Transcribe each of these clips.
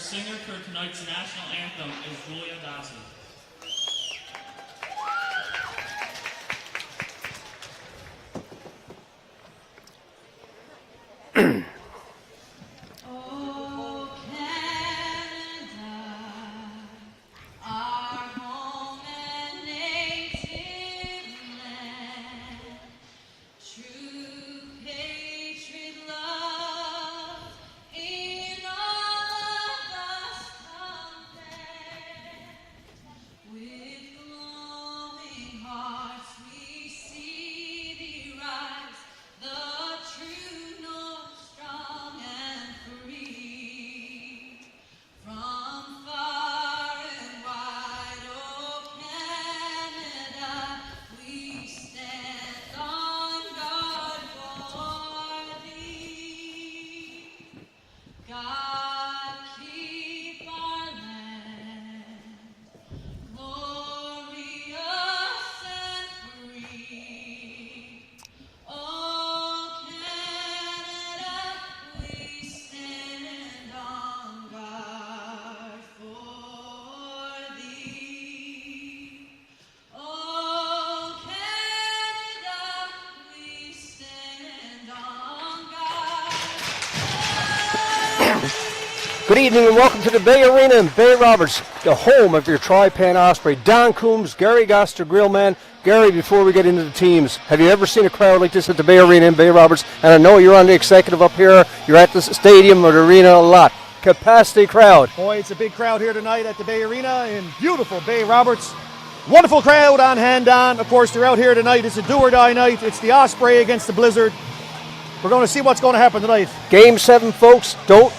singer for tonight's national anthem is Julia Dawson. Good evening and welcome to the Bay Arena in Bay Roberts, the home of your Tri Pen Osprey. Don Coombs, Gary Goster, Grillman. Gary, before we get into the teams, have you ever seen a crowd like this at the Bay Arena in Bay Roberts? And I know you're on the executive up here. You're at the stadium or the arena a lot. Capacity crowd. Boy, it's a big crowd here tonight at the Bay Arena in beautiful Bay Roberts. Wonderful crowd on hand on. Of course, they're out here tonight. It's a do-or-die night. It's the Osprey against the Blizzard. We're going to see what's going to happen tonight. Game 7, folks. Don't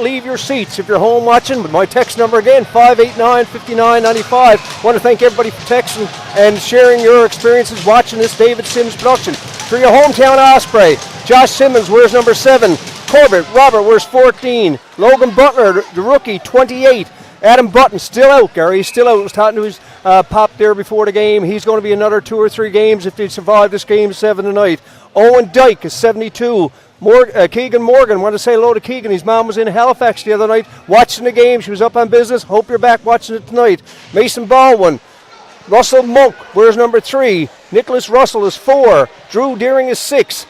leave your seats if you're home watching. But my text number again, 589-5995. Want to thank everybody for texting and sharing your experiences watching this David Sims production. For your hometown Osprey, Josh Simmons wears number 7. Corbett Robert wears 14. Logan Butler, the rookie, 28. Adam Button still out, Gary. He's still out. I was talking to his pop there before the game. He's going to be another 2 or 3 games if they survive this game 7 tonight. Owen Dyke is 72. Keegan Morgan, want to say hello to Keegan. His mom was in Halifax the other night watching the game. She was up on business. Hope you're back watching it tonight. Mason Baldwin. Russell Monk wears number 3. Nicholas Russell is 4. Drew Deering is 6.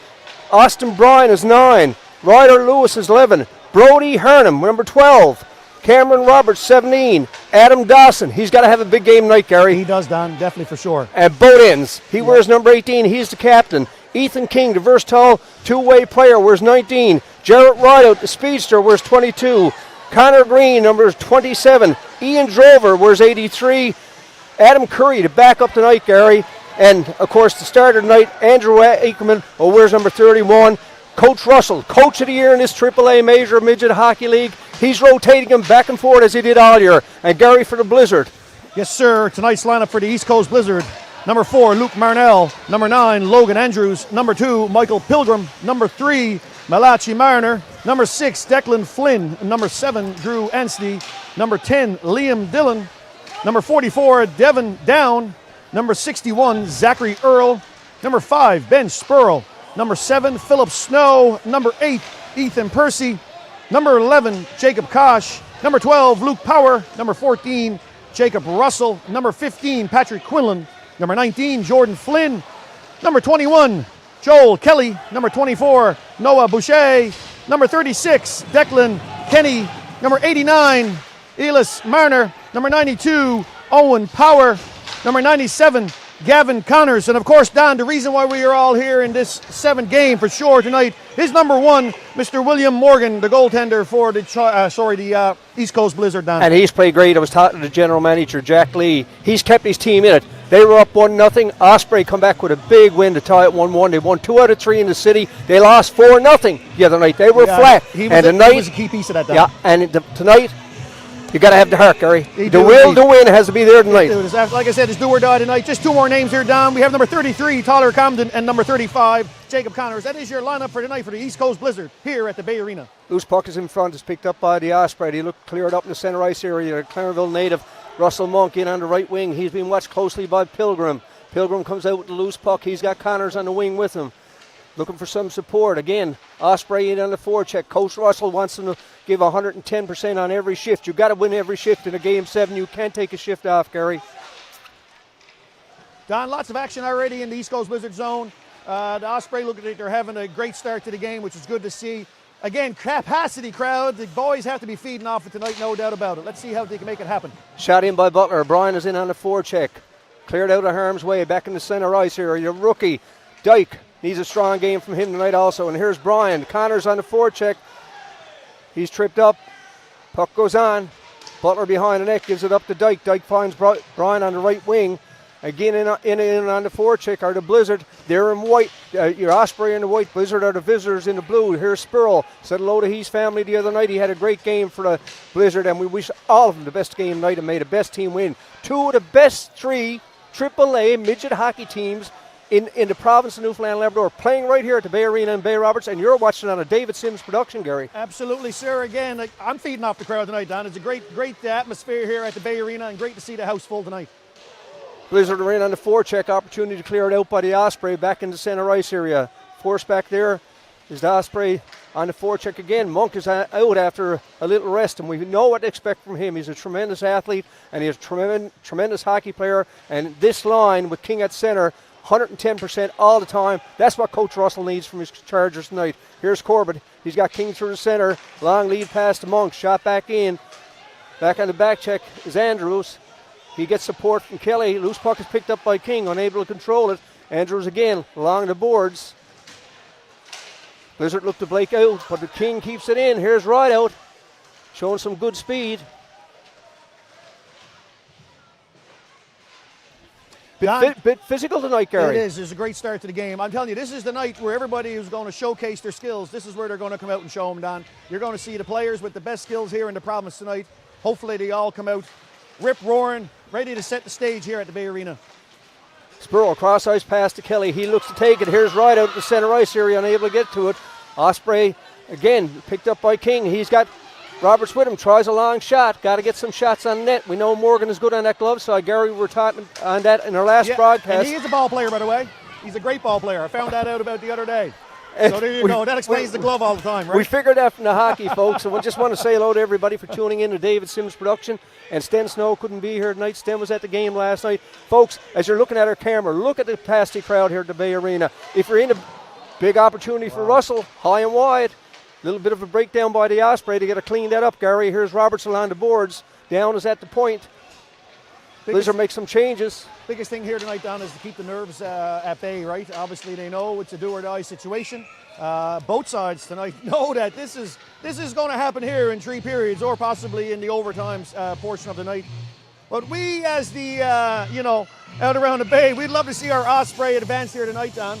Austin Bryan is 9. Ryder Lewis is 11. Brody Hernam, number 12. Cameron Roberts, 17. Adam Dawson, he's got to have a big game tonight, Gary. He does, Don, definitely for sure. At both ends, he wears number 18. He's the captain. Ethan King, the versatile two-way player, wears 19. Jarrett Rideout, the speedster, wears 22. Connor Green, number 27. Ian Drover wears 83. Adam Curry to back up tonight, Gary. And, of course, the starter tonight, Andrew Aikman, wears number 31. Coach Russell, Coach of the Year in this AAA Major Midget Hockey League. He's rotating him back and forth as he did all year. And Gary for the Blizzard. Yes, sir. Tonight's lineup for the East Coast Blizzard. Number 4, Luke Marnell. Number 9, Logan Andrews. Number 2, Michael Pilgrim. Number 3, Malachi Marner. Number 6, Declan Flynn. Number 7, Drew Anstey. Number 10, Liam Dillon. Number 44, Devin Down. Number 61, Zachary Earl. Number 5, Ben Spurl. Number 7, Philip Snow. Number 8, Ethan Percy. Number 11, Jacob Kosh. Number 12, Luke Power. Number 14, Jacob Russell. Number 15, Patrick Quinlan. Number 19, Jordan Flynn. Number 21, Joel Kelly. Number 24, Noah Boucher. Number 36, Declan Kenny. Number 89, Elis Marner. Number 92, Owen Power. Number 97, Gavin Connors. And of course, Don, the reason why we are all here in this 7th game for sure tonight is number 1, Mr. William Morgan, the goaltender for the East Coast Blizzard, Don. And he's played great. I was talking to the general manager, Jack Lee. He's kept his team in it. They were up 1-0. Osprey come back with a big win to tie it 1-1. They won 2 out of 3 in the city. They lost 4-0 the other night. They were flat. He was a key piece of that, Don. Yeah, and tonight, you got to have the heart, Gary. The will to win has to be there tonight. Like I said, it's do or die tonight. Just 2 more names here, Don. We have number 33, Tyler Comden, and number 35, Jacob Connors. That is your lineup for tonight for the East Coast Blizzard here at the Bay Arena. Loose puck is in front. It's picked up by the Osprey. He looked cleared up in the center ice area. A Clarenville native, Russell Monk, in on the right wing. He's been watched closely by Pilgrim. Pilgrim comes out with the loose puck. He's got Connors on the wing with him. looking for some support. Again, Osprey in on the forecheck. Coach Russell wants them to give 110% on every shift. You've got to win every shift in a Game 7. You can't take a shift off, Gary. Don, lots of action already in the East Coast Blizzard zone. The Osprey, look like they're having a great start to the game, which is good to see. Again, capacity crowd. The boys have to be feeding off it tonight, no doubt about it. Let's see how they can make it happen. Shot in by Butler. Brian is in on the forecheck. Cleared out of harm's way. Back in the center ice here. Your rookie, Dyke, needs a strong game from him tonight also. And here's Brian. Connor's on the forecheck. He's tripped up. Puck goes on. Butler behind the net, gives it up to Dyke. Dyke finds Brian on the right wing. Again, in on the forecheck are the Blizzard. They're in white. Your Osprey in the white. Blizzard are the visitors in the blue. Here's Spurl. Said hello to his family the other night. He had a great game for the Blizzard, and we wish all of them the best game tonight and made the best team win. Two of the best three AAA midget hockey teams in the province of Newfoundland and Labrador playing right here at the Bay Arena in Bay Roberts, and you're watching on a David Sims production, Gary. Absolutely, sir. Again, I'm feeding off the crowd tonight, Don. It's a great atmosphere here at the Bay Arena, and great to see the house full tonight. Blizzard are in on the forecheck. Opportunity to clear it out by the Osprey back in the center ice area. Force back there is the Osprey on the forecheck again. Monk is out after a little rest, and we know what to expect from him. He's a tremendous athlete, and he's a tremendous hockey player. And this line with King at center, 110% all the time. That's what Coach Russell needs from his Chargers tonight. Here's Corbett. He's got King through the center. Long lead pass to Monk. Shot back in. Back on the back check is Andrews. He gets support from Kelly. Loose puck is picked up by King, unable to control it. Andrews again along the boards. Blizzard look to break out, but the King keeps it in. Here's Rideout, showing some good speed. Bit physical tonight, Gary. It is. It's a great start to the game. I'm telling you, this is the night where everybody is going to showcase their skills. This is where they're going to come out and show them, Don. You're going to see the players with the best skills here in the province tonight. Hopefully they all come out rip-roaring, ready to set the stage here at the Bay Arena. Spurl, cross ice pass to Kelly. He looks to take it. Here's Rideout at the center ice area, unable to get to it. Osprey, again, picked up by King. He's got Roberts with him, tries a long shot. Got to get some shots on net. We know Morgan is good on that glove side. Gary, we were talking on that in our last broadcast. And he is a ball player, by the way. He's a great ball player. I found that out about the other day. So there you go. That explains the glove all the time, right? We figured that from the hockey, folks, and we just want to say hello to everybody for tuning in to David Sims production. And Sten Snow couldn't be here tonight. Sten was at the game last night. Folks, as you're looking at our camera, look at the capacity crowd here at the Bay Arena. If you're in a big opportunity for Russell, high and wide, a little bit of a breakdown by the Osprey to get to clean that up, Gary. Here's Robertson on the boards. Down is at the point. Blizzard makes some changes. Biggest thing here tonight, Don, is to keep the nerves at bay, right? Obviously, they know it's a do-or-die situation. Both sides tonight know that this is going to happen here in 3 periods, or possibly in the overtimes portion of the night. But we, as the out around the bay, we'd love to see our Osprey advance here tonight, Don.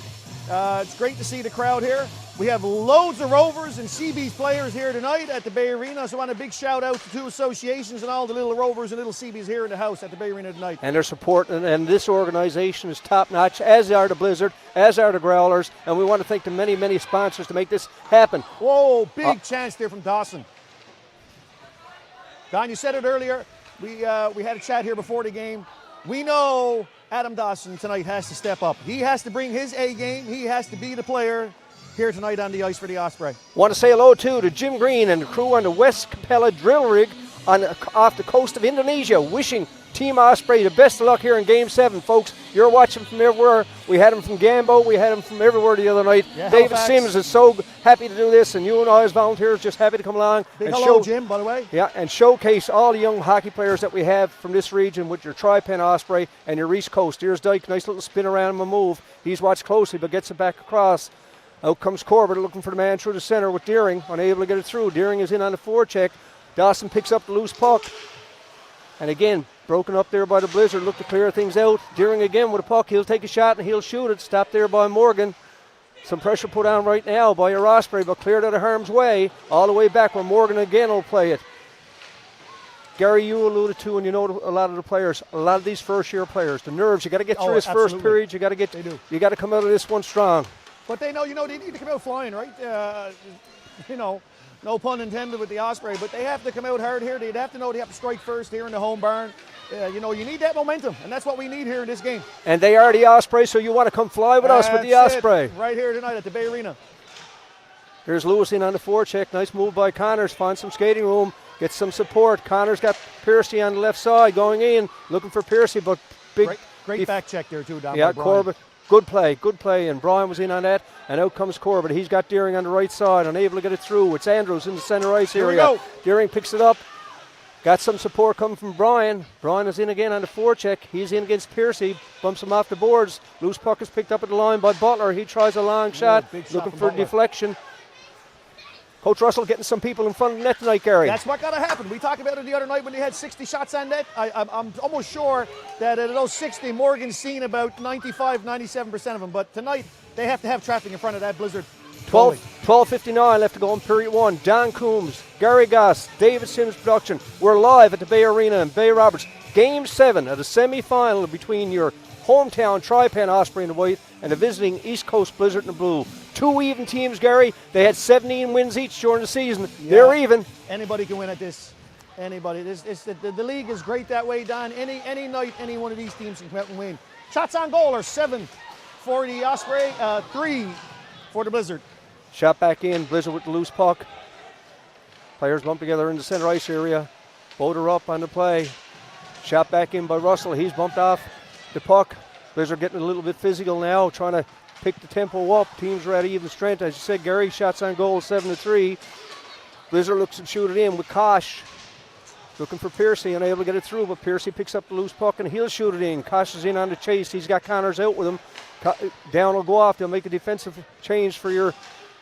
It's great to see the crowd here. We have loads of Rovers and CB's players here tonight at the Bay Arena, so I want a big shout out to 2 associations and all the little Rovers and little CB's here in the house at the Bay Arena tonight. And their support, and this organization is top notch, as are the Blizzard, as are the Growlers, and we want to thank the many, many sponsors to make this happen. Whoa, big chance there from Dawson. Don, you said it earlier. We had a chat here before the game. We know Adam Dawson tonight has to step up. He has to bring his A game. He has to be the player here tonight on the ice for the Osprey. Want to say hello too to Jim Green and the crew on the West Capella drill rig off the coast of Indonesia, wishing Team Osprey the best of luck here in Game 7, folks. You're watching from everywhere. We had him from Gambo. We had him from everywhere the other night. Yeah, David Halifax. Sims is so happy to do this, and you and I as volunteers just happy to come along. Big and hello, Jim, by the way. Yeah, and showcase all the young hockey players that we have from this region with your Tri Pen Osprey and your East Coast. Here's Dyke, nice little spin around him, a move. He's watched closely, but gets it back across. Out comes Corbett looking for the man through the center with Deering, unable to get it through. Deering is in on the forecheck. Dawson picks up the loose puck. And again, broken up there by the Blizzard. Look to clear things out. Deering again with a puck. He'll take a shot and he'll shoot it. Stopped there by Morgan. Some pressure put on right now by your Osprey, but cleared out of harm's way. All the way back where Morgan again will play it. Gary, you alluded to, and you know a lot of the players, a lot of these first-year players, the nerves. You got to get through this first period. You got to You got to come out of this one strong. But they know, they need to come out flying, right? No pun intended with the Osprey, but they have to come out hard here. They'd have to know they have to strike first here in the home barn. you need that momentum, and that's what we need here in this game. And they are the Osprey, so you want to come fly with us with the Osprey. Right here tonight at the Bay Arena. Here's Lewis in on the forecheck. Nice move by Connors. Finds some skating room. Gets some support. Connors got Piercy on the left side going in. Looking for Piercy, but Great back check there too, Don. Yeah, Corbett. Good play. And Brian was in on that. And out comes Corbett. He's got Deering on the right side, unable to get it through. It's Andrews in the center ice area. Deering picks it up. Got some support coming from Brian. Brian is in again on the forecheck. He's in against Piercy. Bumps him off the boards. Loose puck is picked up at the line by Butler. He tries a long shot. Looking for a deflection. Coach Russell getting some people in front of the net tonight, Gary. That's what got to happen. We talked about it the other night when they had 60 shots on net. I'm almost sure that out of those 60, Morgan's seen about 95, 97% of them. But tonight, they have to have traffic in front of that Blizzard. 12:59 left to go in period one. Don Coombs, Gary Goss, David Sims production. We're live at the Bay Arena in Bay Roberts. Game 7 of the semi-final between your hometown Tri Pen Osprey in the white and the visiting East Coast Blizzard in the blue. 2 even teams, Gary. They had 17 wins each during the season. Yeah. They're even. Anybody can win at this. Anybody. The league is great that way, Don. Any night, any one of these teams can come out and win. Shots on goal are 7 for the Osprey, 3 for the Blizzard. Shot back in. Blizzard with the loose puck. Players lumped together in the center ice area. Both are up on the play. Shot back in by Russell. He's bumped off the puck. Blizzard getting a little bit physical now, trying to pick the tempo up. Teams are at even strength. As you said, Gary, shots on goal 7-3. Blizzard looks to shoot it in with Kosh. Looking for Piercy, unable to get it through, but Piercy picks up the loose puck and he'll shoot it in. Kosh is in on the chase. He's got Connors out with him. Down will go off. They'll make a defensive change for your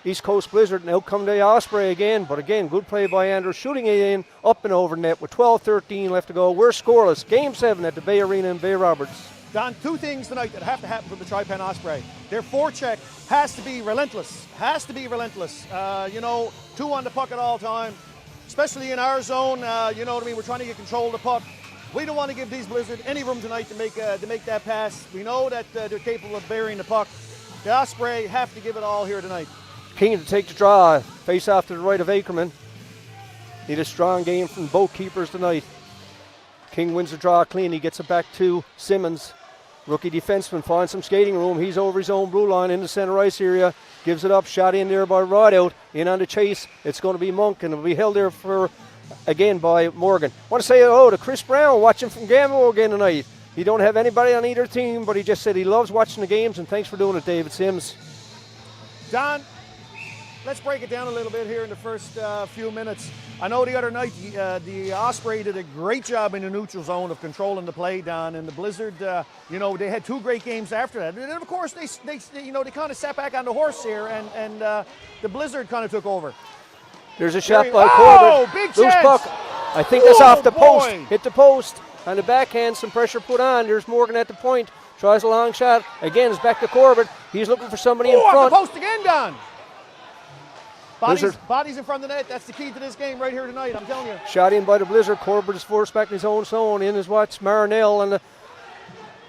East Coast Blizzard, and out come the Osprey again. But again, good play by Andrews, shooting it in, up and over net with 12:13 left to go. We're scoreless. Game 7 at the Bay Arena in Bay Roberts. Don, 2 things tonight that have to happen for the Tri Pen Osprey. Their forecheck has to be relentless. 2 on the puck at all time, especially in our zone. You know what I mean? We're trying to get control of the puck. We don't want to give these Blizzard any room tonight to make that pass. We know that they're capable of burying the puck. The Osprey have to give it all here tonight. King to take the draw. Face off to the right of Ackerman. Need a strong game from both keepers tonight. King wins the draw clean. He gets it back to Simmons. Rookie defenseman finds some skating room. He's over his own blue line in the center ice area. Gives it up. Shot in there by Rideout. In on the chase. It's going to be Monk, and it'll be held there for again by Morgan. I want to say hello to Chris Brown, watching from Gamble again tonight. He don't have anybody on either team, but he just said he loves watching the games, and thanks for doing it, David Sims. Don, let's break it down a little bit here in the first few minutes. I know the other night the Osprey did a great job in the neutral zone of controlling the play, Don, and the Blizzard, they had 2 great games after that. And of course, they kind of sat back on the horse here, and the Blizzard kind of took over. There's a shot by Corbett. Big loose chance. puck. I think that's off the post. Hit the post. On the backhand, some pressure put on. There's Morgan at the point. Tries a long shot. Again, it's back to Corbett. He's looking for somebody in front. Off the post again, Don. Bodies in front of the net. That's the key to this game right here tonight, I'm telling you. Shot in by the Blizzard. Corbett is forced back in his own zone. In is what's Marinell and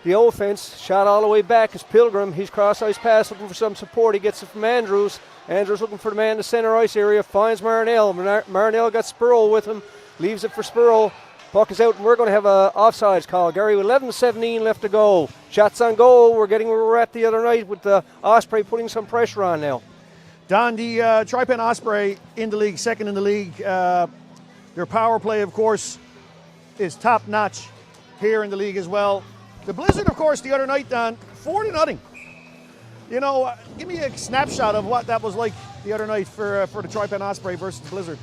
the offense. Shot all the way back is Pilgrim. He's cross-ice pass looking for some support. He gets it from Andrews. Andrews looking for the man in the center ice area. Finds Marinell. Marinell got Spurl with him. Leaves it for Spurl. Puck is out, and we're going to have an offsides call. Gary, with 11:17 left to go. Shots on goal. We're getting where we were at the other night with the Osprey putting some pressure on now. Don, the Tri Pen Osprey in the league, second in the league. Their power play, of course, is top-notch here in the league as well. The Blizzard, of course, the other night, Don, 4-0. Give me a snapshot of what that was like the other night for the Tri Pen Osprey versus Blizzard.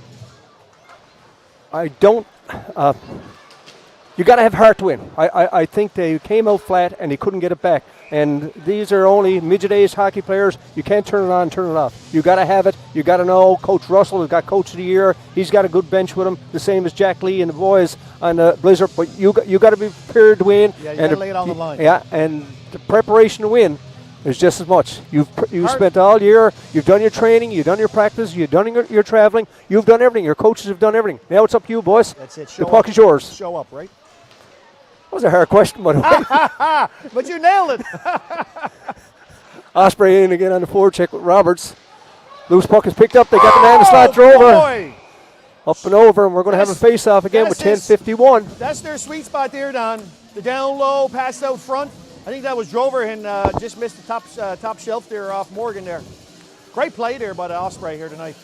I don't. You got to have heart to win. I think they came out flat and they couldn't get it back. And these are only midget age hockey players. You can't turn it on, turn it off. You got to have it. You got to know. Coach Russell has got Coach of the Year. He's got a good bench with him, the same as Jack Lee and the boys on the Blizzard. But you got to be prepared to win. Yeah, you got to lay it on the line. Yeah, and the preparation to win is just as much. You've spent all year. You've done your training. You've done your practice. You've done your traveling. You've done everything. Your coaches have done everything. Now it's up to you, boys. That's it. The puck is yours. Show up, right? That was a hard question, by the way. But you nailed it. Osprey in again on the forecheck with Roberts. Loose puck is picked up. They got the man in the slot, drove over. Up and over, and we're going to have a face-off again with 10:51. That's their sweet spot there, Don. The down low, pass out front. I think that was Drover and just missed the top shelf there off Morgan there. Great play there by the Osprey here tonight.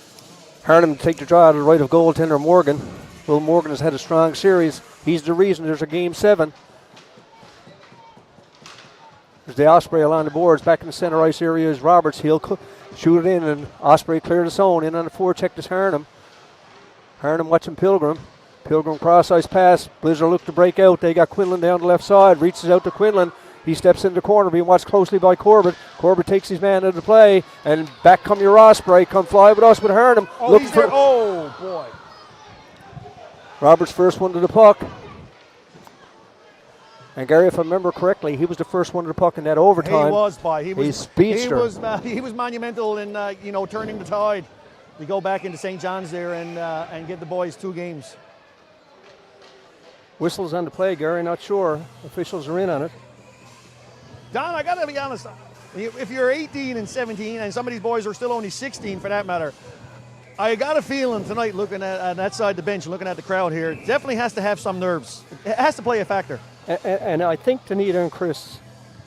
Harnham to take the draw to the right of goaltender Morgan. Will Morgan has had a strong series. He's the reason there's a game 7. There's the Osprey along the boards. Back in the center ice area is Roberts. He'll shoot it in, and Osprey cleared the zone. In on the forecheck is Harnham. Harnham watching Pilgrim. Pilgrim cross ice pass. Blizzard look to break out. They got Quinlan down the left side. Reaches out to Quinlan. He steps into the corner, being watched closely by Corbett. Corbett takes his man into play, and back come your Osprey. Come fly with us with Harnham. Oh, he's there. Oh, boy. Roberts' first one to the puck. And Gary, if I remember correctly, he was the first one to the puck in that overtime. He was, by. He's speedster. He was monumental in turning the tide. We go back into St. John's there and get the boys 2 games. Whistles on the play, Gary. Not sure. Officials are in on it. Don, I got to be honest. If you're 18 and 17, and some of these boys are still only 16 for that matter, I got a feeling tonight looking at that side of the bench and looking at the crowd here, it definitely has to have some nerves. It has to play a factor. And I think Tanita and Chris,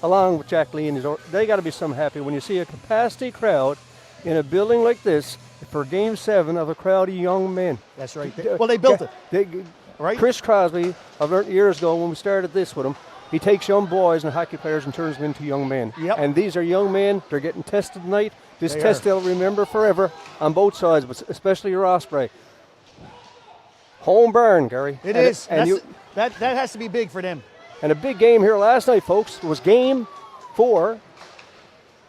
along with Jack Lee, they got to be some happy when you see a capacity crowd in a building like this for Game 7 of a crowd of young men. That's right. Well, they built it. Right? Chris Crosby, I've learned years ago when we started this with him, he takes young boys and hockey players and turns them into young men. Yep. And these are young men. They're getting tested tonight. This test they'll remember forever on both sides, but especially your Osprey. Home burn, Gary. It is. That has to be big for them. And a big game here last night, folks. It was Game 4.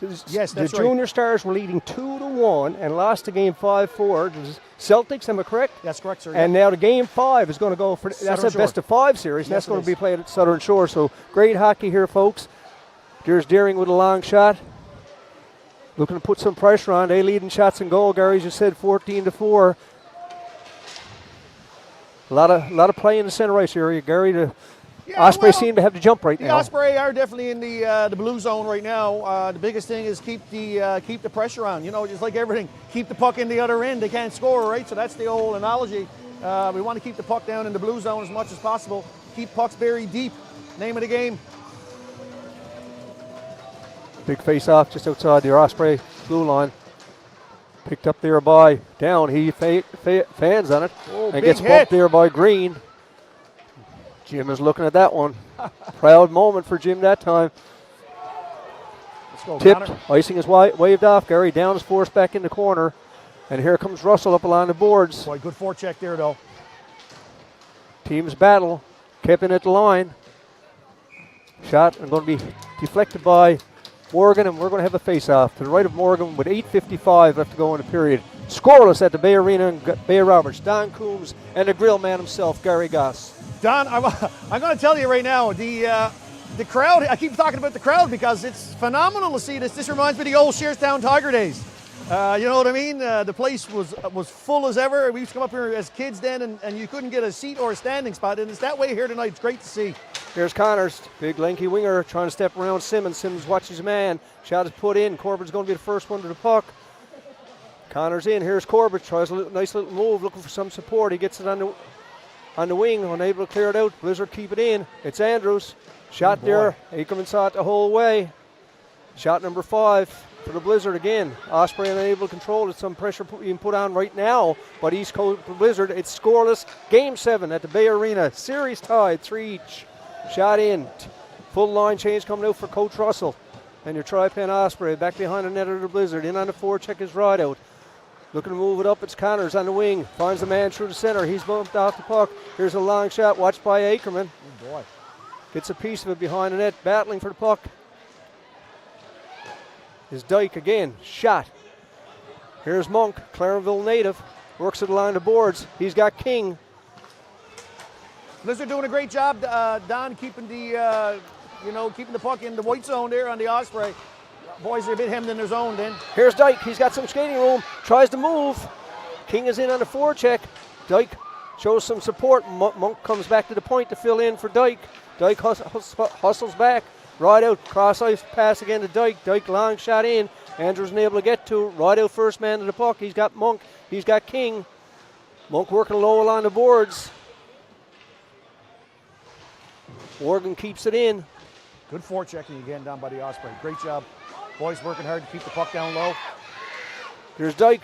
Yes, that's the Junior Stars were leading 2-1 and lost to Game 5-4. Celtics, am I correct? That's correct, sir. And now the Game 5 is going to go for that's a best-of-5 series. And that's going to be played at Southern Shore. So great hockey here, folks. Here's Deering with a long shot. Looking to put some pressure on. They lead in shots and goal, Gary, as you said, 14-4. A lot of play in the center ice area, Gary. Osprey seem to have the jump right now. The Osprey are definitely in the blue zone right now. The biggest thing is keep the pressure on. Just like everything, keep the puck in the other end. They can't score, right? So that's the old analogy. We want to keep the puck down in the blue zone as much as possible. Keep pucks buried deep. Name of the game. Big face-off just outside the Osprey blue line. Picked up there by Down. He fans on it and gets bumped there by Green. Jim is looking at that one. Proud moment for Jim that time. Let's go, tipped. Connor. Icing is waved off. Gary Down is forced back in the corner. And here comes Russell up along the boards. Boy, good forecheck there, though. Teams battle. Kept in at the line. Shot and going to be deflected by Morgan, and we're going to have a face-off to the right of Morgan with 8:55 left to go in the period. Scoreless at the Bay Arena and Bay Roberts. Don Coombs and the grill man himself, Gary Goss. Don, I'm going to tell you right now, the crowd, I keep talking about the crowd because it's phenomenal to see this. This reminds me of the old Shearstown Tiger days. You know what I mean? The place was full as ever. We used to come up here as kids then, and you couldn't get a seat or a standing spot, and it's that way here tonight. It's great to see. Here's Connors, big lanky winger, trying to step around Simmons. Simmons watches his man. Shot is put in. Corbett's going to be the first one to the puck. Connors in. Here's Corbett. Tries a nice little move, looking for some support. He gets it on the wing, unable to clear it out. Blizzard keep it in. It's Andrews. Shot there. Ackerman saw it the whole way. Shot number 5 for the Blizzard again. Osprey unable to control it. Some pressure being put on right now, but East Coast Blizzard. It's scoreless. Game 7 at the Bay Arena. Series tied, 3 each. Shot in. Full line change coming out for Coach Russell. And your Tri Pen Osprey back behind the net of the Blizzard. In on the forecheck is right out. Looking to move it up. It's Connors on the wing. Finds the man through the center. He's bumped off the puck. Here's a long shot watched by Ackerman. Oh boy. Gets a piece of it behind the net. Battling for the puck is Dyke again. Shot. Here's Monk, Clarenville native. Works it along the boards. He's got King. Blizzard doing a great job, Don, keeping the puck in the white zone there on the Osprey. Boys are a bit hemmed in their zone then. Here's Dyke. He's got some skating room. Tries to move. King is in on the forecheck. Dyke shows some support. Monk comes back to the point to fill in for Dyke. Dyke hustles back. Right out. Cross ice pass again to Dyke. Dyke long shot in. Andrews unable to get to. Right out first man to the puck. He's got Monk. He's got King. Monk working low along the boards. Morgan keeps it in. Good forechecking again down by the Osprey. Great job. Boys working hard to keep the puck down low. There's Dyke.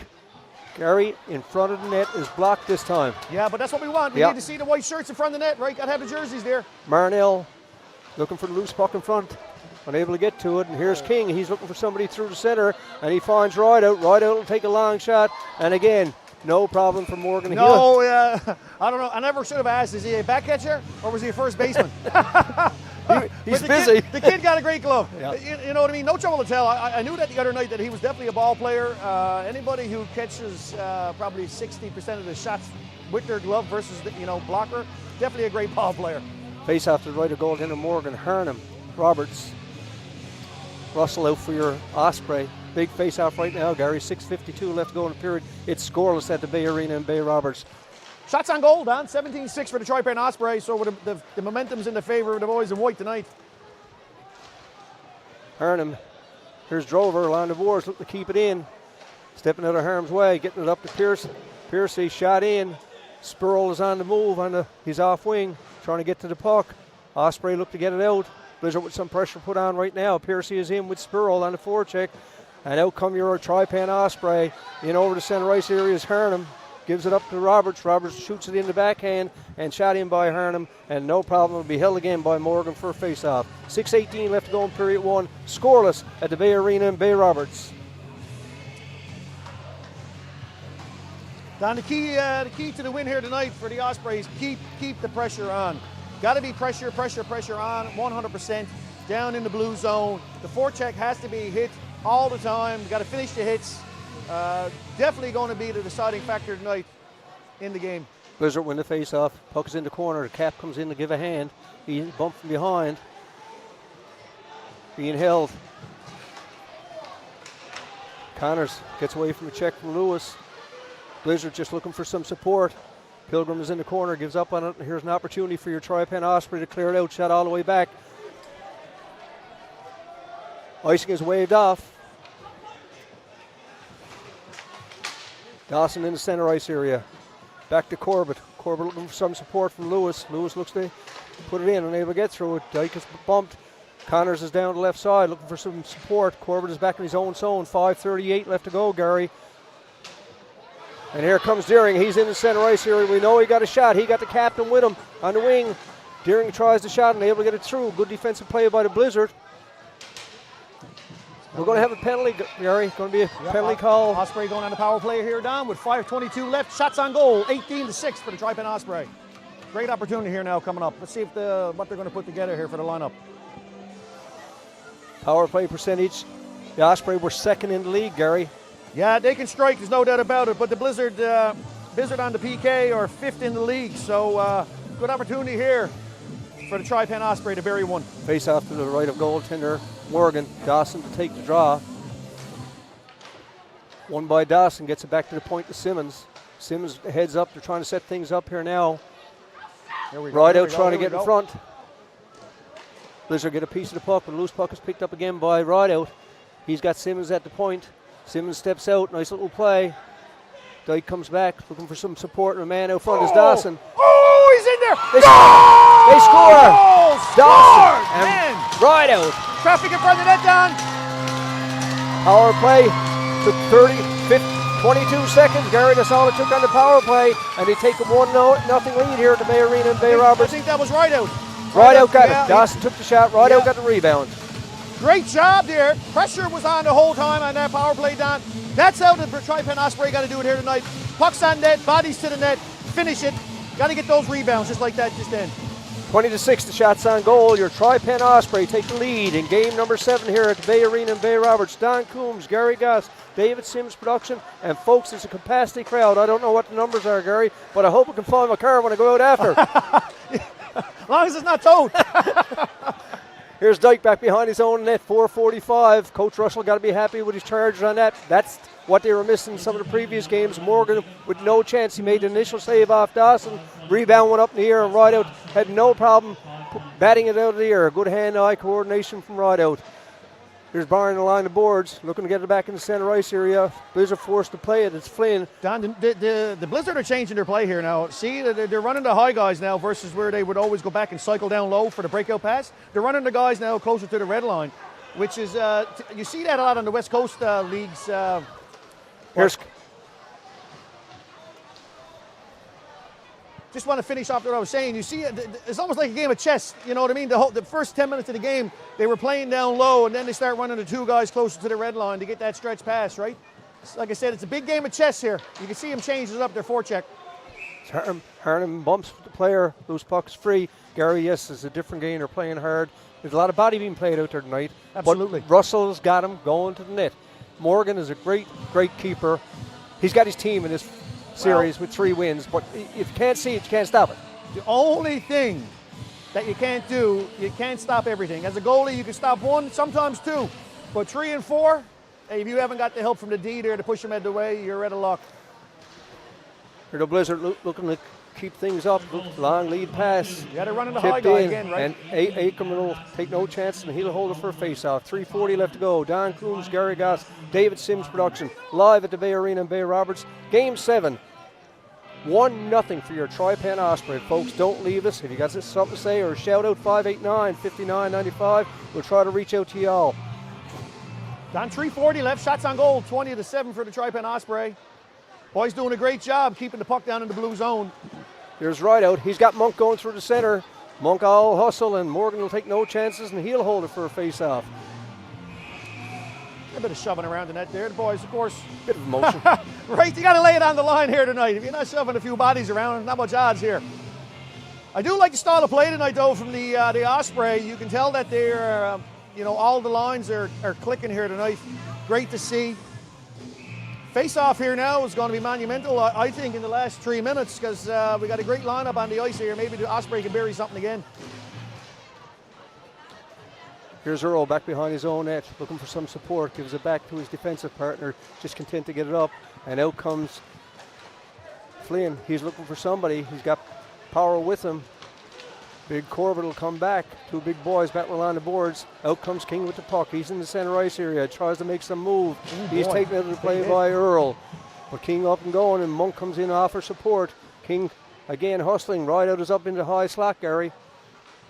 Gary in front of the net is blocked this time. Yeah, but that's what we want. We need to see the white shirts in front of the net, right? Got to have the jerseys there. Marnell looking for the loose puck in front. Unable to get to it. And here's King. He's looking for somebody through the center. And he finds Rideout. Rideout will take a long shot. And again, no problem for Morgan. No, I don't know. I never should have asked, is he a back catcher or was he a first baseman? He's busy. The kid got a great glove. Yeah. You know what I mean? No trouble to tell. I knew that the other night that he was definitely a ball player. Anybody who catches probably 60% of the shots with their glove versus the blocker, definitely a great ball player. Face off to the right of goaltender Morgan. Hernham, Roberts. Russell out for your Osprey. Big face off right now, Gary. 6:52 left to go in the period. It's scoreless at the Bay Arena in Bay Roberts. Shots on goal, Don. 17-6 for the Tri Pen Osprey. So the momentum's in the favor of the boys in white tonight. Hernham. Here's Drover along the boards, looking to keep it in. Stepping out of harm's way, getting it up to Pierce. Piercy shot in. Spurl is on the move. He's off wing, trying to get to the puck. Osprey look to get it out. Blizzard with some pressure put on right now. Piercy is in with Spurl on the forecheck. And out come your Tri Pen Osprey. In over the center ice area is Hernham. Gives it up to Roberts. Roberts shoots it in the backhand and shot in by Hernham. And no problem. Will be held again by Morgan for a face-off. 6:18 left to go in period one. Scoreless at the Bay Arena in Bay Roberts. Don, the key to the win here tonight for the Ospreys, keep the pressure on. Got to be pressure on 100%. Down in the blue zone. The forecheck has to be hit all the time. Got to finish the hits. Definitely going to be the deciding factor tonight in the game. Blizzard win the face-off. Puck is in the corner. The cap comes in to give a hand. He bumped from behind. Being held. Connors gets away from the check from Lewis. Blizzard just looking for some support. Pilgrim is in the corner, gives up on it. Here's an opportunity for your Tri Pen Osprey to clear it out. Shot all the way back. Icing is waved off. Dawson in the center ice area. Back to Corbett. Corbett looking for some support from Lewis. Lewis looks to put it in, unable to get through it. Dyke is bumped. Connors is down the left side looking for some support. Corbett is back in his own zone. 5:38 left to go, Gary. And here comes Deering. He's in the center ice area. We know he got a shot. He got the captain with him on the wing. Deering tries the shot and able to get it through. Good defensive play by the Blizzard. We're going to have a penalty, Gary. Going to be a penalty call. Osprey going on the power play here, Don, with 5:22 left. Shots on goal, 18-6 for the Tri Pen Osprey. Great opportunity here now coming up. Let's see what they're going to put together here for the lineup. Power play percentage. The Osprey were second in the league, Gary. Yeah, they can strike. There's no doubt about it. But the Blizzard on the PK are fifth in the league. So good opportunity here for the Tri Pen Osprey to bury one. Face off to the right of goaltender Morgan. Dawson to take the draw. One by Dawson, gets it back to the point to Simmons. Simmons heads up. They're trying to set things up here now. Rideout trying to get in front. Blizzard get a piece of the puck, but the loose puck is picked up again by Rideout. He's got Simmons at the point. Simmons steps out. Nice little play. Dyke comes back, looking for some support, and a man out front is Dawson. Oh, he's in there! They score! Dawson and Rideout. Traffic in front of the net, Don. Power play took 22 seconds. Gary, that's all it took on the power play, and they take a 1-0 lead here at the Bay Arena in Bay Roberts. I think that was Rideout. Rideout got it. Dawson took the shot. Rideout got the rebound. Great job there. Pressure was on the whole time on that power play, Don. That's how the Tri Pen Osprey got to do it here tonight. Pucks on net, bodies to the net, finish it. Got to get those rebounds just like that just then. 20-6, the shots on goal. Your Tri Pen Osprey take the lead in game number 7 here at the Bay Arena in Bay Roberts. Don Coombs, Gary Goss, David Sims production, and folks, it's a capacity crowd. I don't know what the numbers are, Gary, but I hope I can find my car when I go out after. As long as it's not towed. Here's Dyke back behind his own net, 4:45. Coach Russell got to be happy with his Chargers on that. That's what they were missing in some of the previous games. Morgan with no chance. He made the initial save off Dawson. Rebound went up in the air, and Rideout had no problem batting it out of the air. Good hand-eye coordination from Rideout. Here's Byron along the boards, looking to get it back in the center ice area. Blizzard forced to play it. It's Flynn. Don, the Blizzard are changing their play here now. See, they're running the high guys now versus where they would always go back and cycle down low for the breakout pass. They're running the guys now closer to the red line, which is, you see that a lot on the West Coast leagues. Here's Just want to finish off what I was saying. You see, it's almost like a game of chess. You know what I mean? The first 10 minutes of the game, they were playing down low, and then they start running the two guys closer to the red line to get that stretch pass, right? Like I said, it's a big game of chess here. You can see them changes up their forecheck. Harnham bumps the player, loose puck's free. Gary, yes, it's a different game. They're playing hard. There's a lot of body being played out there tonight. Absolutely. But Russell's got him going to the net. Morgan is a great keeper. He's got his team in this series with 3 wins, but if you can't see it, you can't stop it. The only thing that you can't do, you can't stop everything. As a goalie, you can stop 1, sometimes 2, but 3 and 4, hey, if you haven't got the help from the D there to push them out of the way, you're out of luck. Here the Blizzard looking to keep things up. Long lead pass. Yeah, they're running the high guy again, right? And Ackerman will take no chance, and he'll hold it for a face-off. 3:40 left to go. Don Coombs, Gary Goss, David Sims production, live at the Bay Arena in Bay Roberts. Game 7. 1-0 for your Tri Pen Osprey. Folks, don't leave us. If you got something to say or shout out, 589-5995. We'll try to reach out to y'all. Don, 3:40 left, shots on goal, 20-7 for the Tri Pen Osprey. Boys doing a great job keeping the puck down in the blue zone. Here's Rideout. He's got Monk going through the center. Monk all hustle, and Morgan will take no chances, and he'll hold it for a face-off. A bit of shoving around the net there. The boys, of course. Bit of emotion. Right, you got to lay it on the line here tonight. If you're not shoving a few bodies around, not much odds here. I do like the style of play tonight, though, from the Osprey. You can tell that they're, all the lines are clicking here tonight. Great to see. Face-off here now is going to be monumental, I think, in the last 3 minutes, because we got a great lineup on the ice here. Maybe the Osprey can bury something again. Here's Earl back behind his own net, looking for some support. Gives it back to his defensive partner, just content to get it up. And out comes Flynn. He's looking for somebody. He's got power with him. Big Corbett will come back. 2 big boys battling on the boards. Out comes King with the puck. He's in the center ice area. Tries to make some move. He's taken out of the play by Earl. But King up and going, and Monk comes in, offer support. King again hustling. Rideout is up into the high slot, Gary.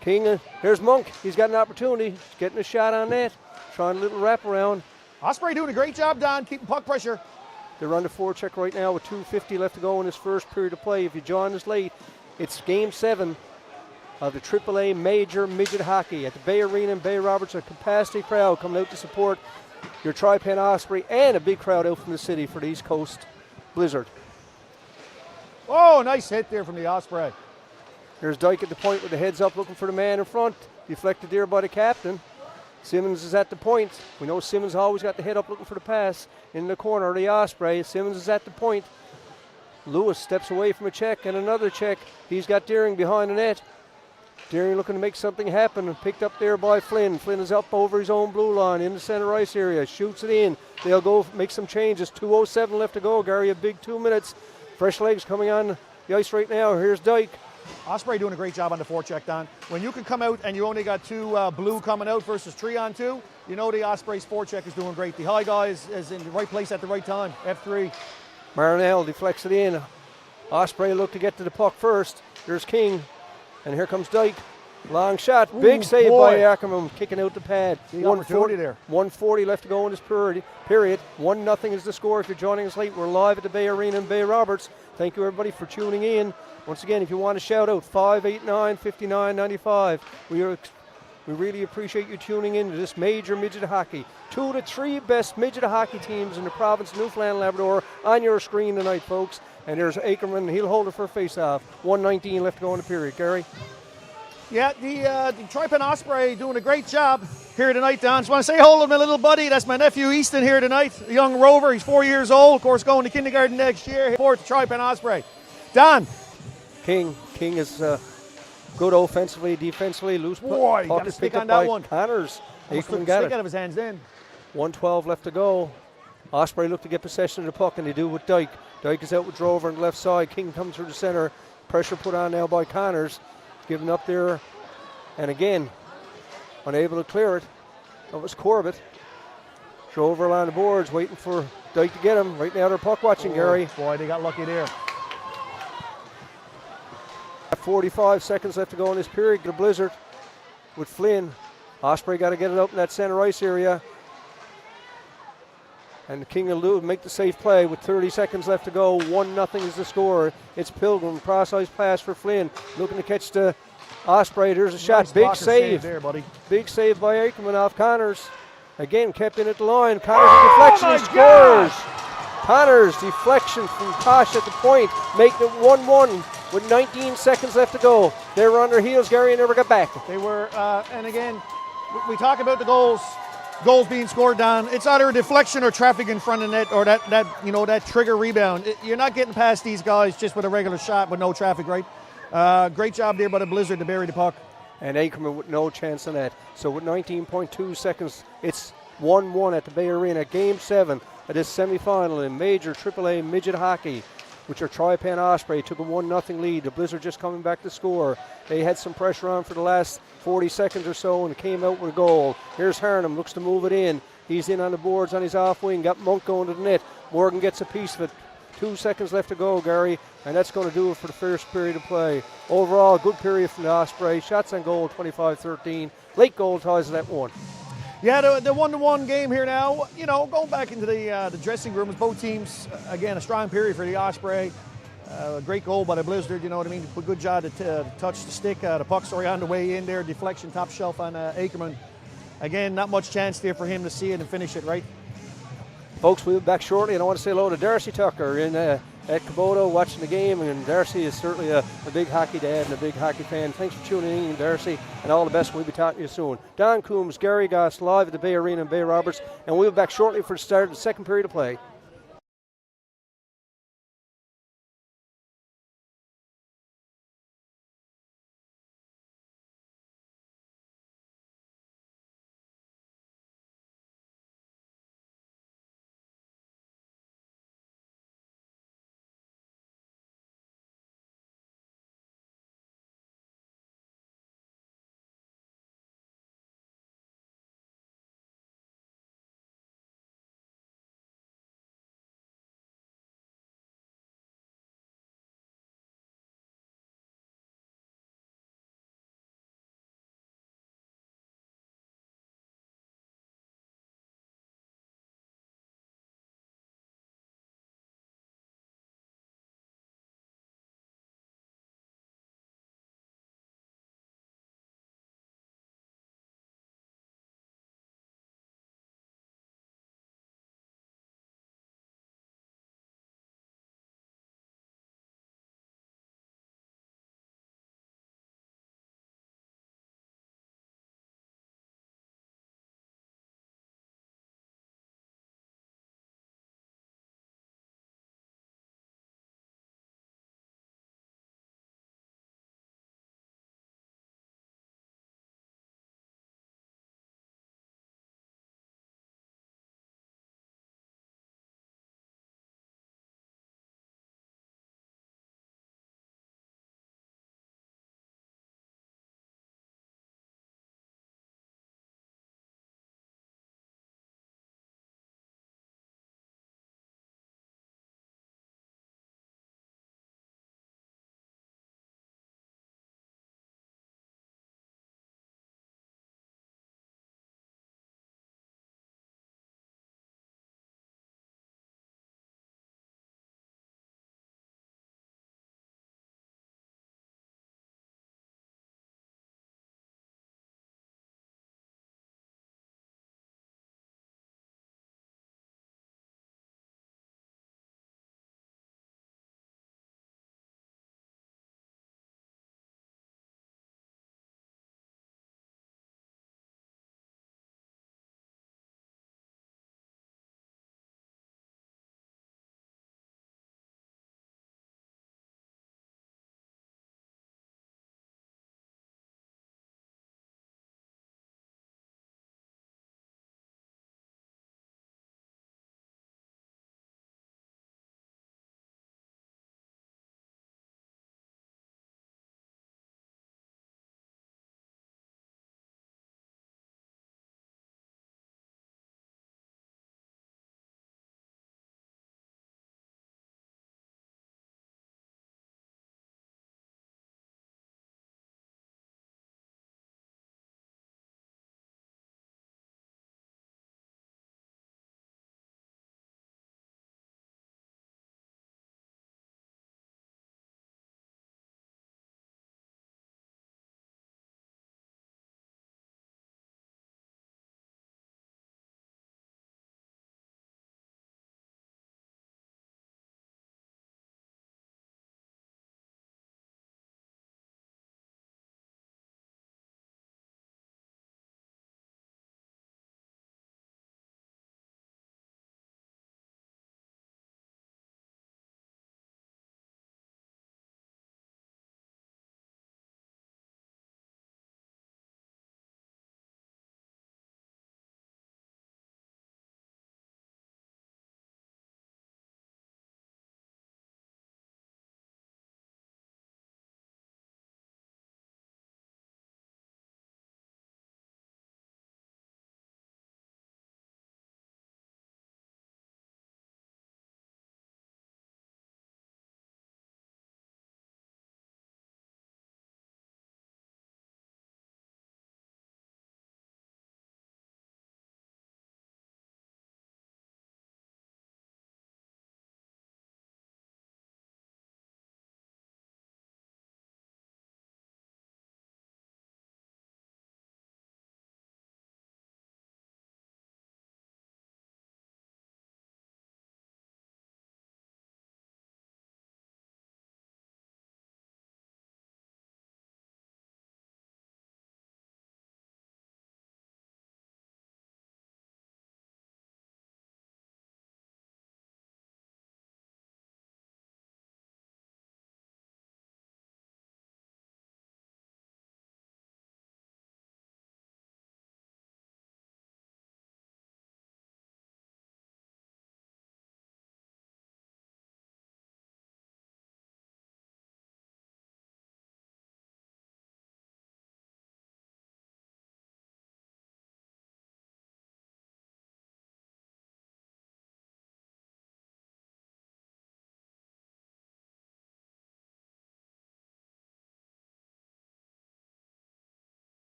King, here's Monk. He's got an opportunity. He's getting a shot on net. Trying a little wraparound. Osprey doing a great job, Don, keeping puck pressure. They're on the forecheck right now with 2:50 left to go in this first period of play. If you join us late, it's Game 7 of the AAA Major Midget Hockey at the Bay Arena in Bay Roberts. A capacity crowd coming out to support your Tri Pen Osprey, and a big crowd out from the city for the East Coast Blizzard. Oh, nice hit there from the Osprey. There's Dyke at the point with the heads up, looking for the man in front. Deflected there by the captain. Simmons is at the point. We know Simmons always got the head up looking for the pass in the corner of the Osprey. Simmons is at the point. Lewis steps away from a check and another check. He's got Deering behind the net. Deering looking to make something happen, and picked up there by Flynn. Flynn is up over his own blue line in the center ice area. Shoots it in. They'll go make some changes. 2:07 left to go, Gary. A big 2 minutes. Fresh legs coming on the ice right now. Here's Dyke. Osprey doing a great job on the forecheck, Don. When you can come out and you only got 2 blue coming out versus 3 on 2, you know the Osprey's forecheck is doing great. The high guy is in the right place at the right time. F3. Marinell deflects it in. Osprey look to get to the puck first. There's King. And here comes Dyke. Long shot. Big save by Ackerman, kicking out the pad. 1:40 left to go in this period. 1-0 is the score. If you're joining us late, we're live at the Bay Arena in Bay Roberts. Thank you, everybody, for tuning in. Once again, if you want to shout out, 589-5995. We really appreciate you tuning in to this major midget hockey. 2 of the 3 best midget hockey teams in the province of Newfoundland and Labrador on your screen tonight, folks. And there's Ackerman. He'll hold it for a face-off. 1:19 left to go in the period. Gary? Yeah, the Tri Pen Osprey doing a great job here tonight, Don. Just want to say hello to my little buddy. That's my nephew Easton here tonight, a young rover. He's 4 years old, of course, going to kindergarten next year. For the Tri Pen Osprey. Don. King is good offensively, defensively. Loose boy, got to stick on that one. Connors. Ackerman got it out of his hands then. 1:12 left to go. Osprey look to get possession of the puck, and they do with Dyke. Dyke is out with Drover on the left side. King comes through the center. Pressure put on now by Connors. Given up there, and again, unable to clear it. That was Corbett. Trover along the boards, waiting for Dyke to get him. Right now they're puck watching, Gary. Boy, they got lucky there. 45 seconds left to go in this period. The Blizzard with Flynn. Osprey got to get it up in that center ice area. And the King will make the safe play with 30 seconds left to go. 1-0 is the score. It's Pilgrim. Cross ice pass for Flynn. Looking to catch the Osprey. There's a shot. Nice Big save there, buddy. Big save by Aikman off Connors. Again, kept in at the line. Connors' deflection. He scores. Connors' deflection from Tosh at the point, making it 1-1 with 19 seconds left to go. They were on their heels, Gary, and never got back. They were, and again, we talk about the goals being scored down. It's either a deflection or traffic in front of net, or that trigger rebound. You're not getting past these guys just with a regular shot with no traffic, right? Great job there by the Blizzard to bury the puck. And Ackerman with no chance on that. So with 19.2 seconds, it's 1-1 at the Bay Arena. Game 7 of this semifinal in major AAA midget hockey, which are Tri Pen Osprey took a 1-0 lead. The Blizzard just coming back to score. They had some pressure on for the last 40 seconds or so and came out with a goal. Here's Harnham, looks to move it in. He's in on the boards on his off wing, got Monk going to the net. Morgan gets a piece of it. 2 seconds left to go, Gary, and that's going to do it for the first period of play. Overall, good period from the Osprey. Shots on goal, 25-13. Late goal ties that one. Yeah, the 1-1 game here now. You know, going back into the dressing rooms, both teams, again, a strong period for the Osprey. Great goal by the Blizzard, you know what I mean? Good job to touch the stick. The puck's already on the way in there. Deflection, top shelf on Ackerman. Again, not much chance there for him to see it and finish it, right? Folks, we'll be back shortly, and I want to say hello to Darcy Tucker at Kubota watching the game. And Darcy is certainly a big hockey dad and a big hockey fan. Thanks for tuning in, Darcy, and all the best. We'll be talking to you soon. Don Coombs, Gary Goss, live at the Bay Arena in Bay Roberts, and we'll be back shortly for the start of the second period of play.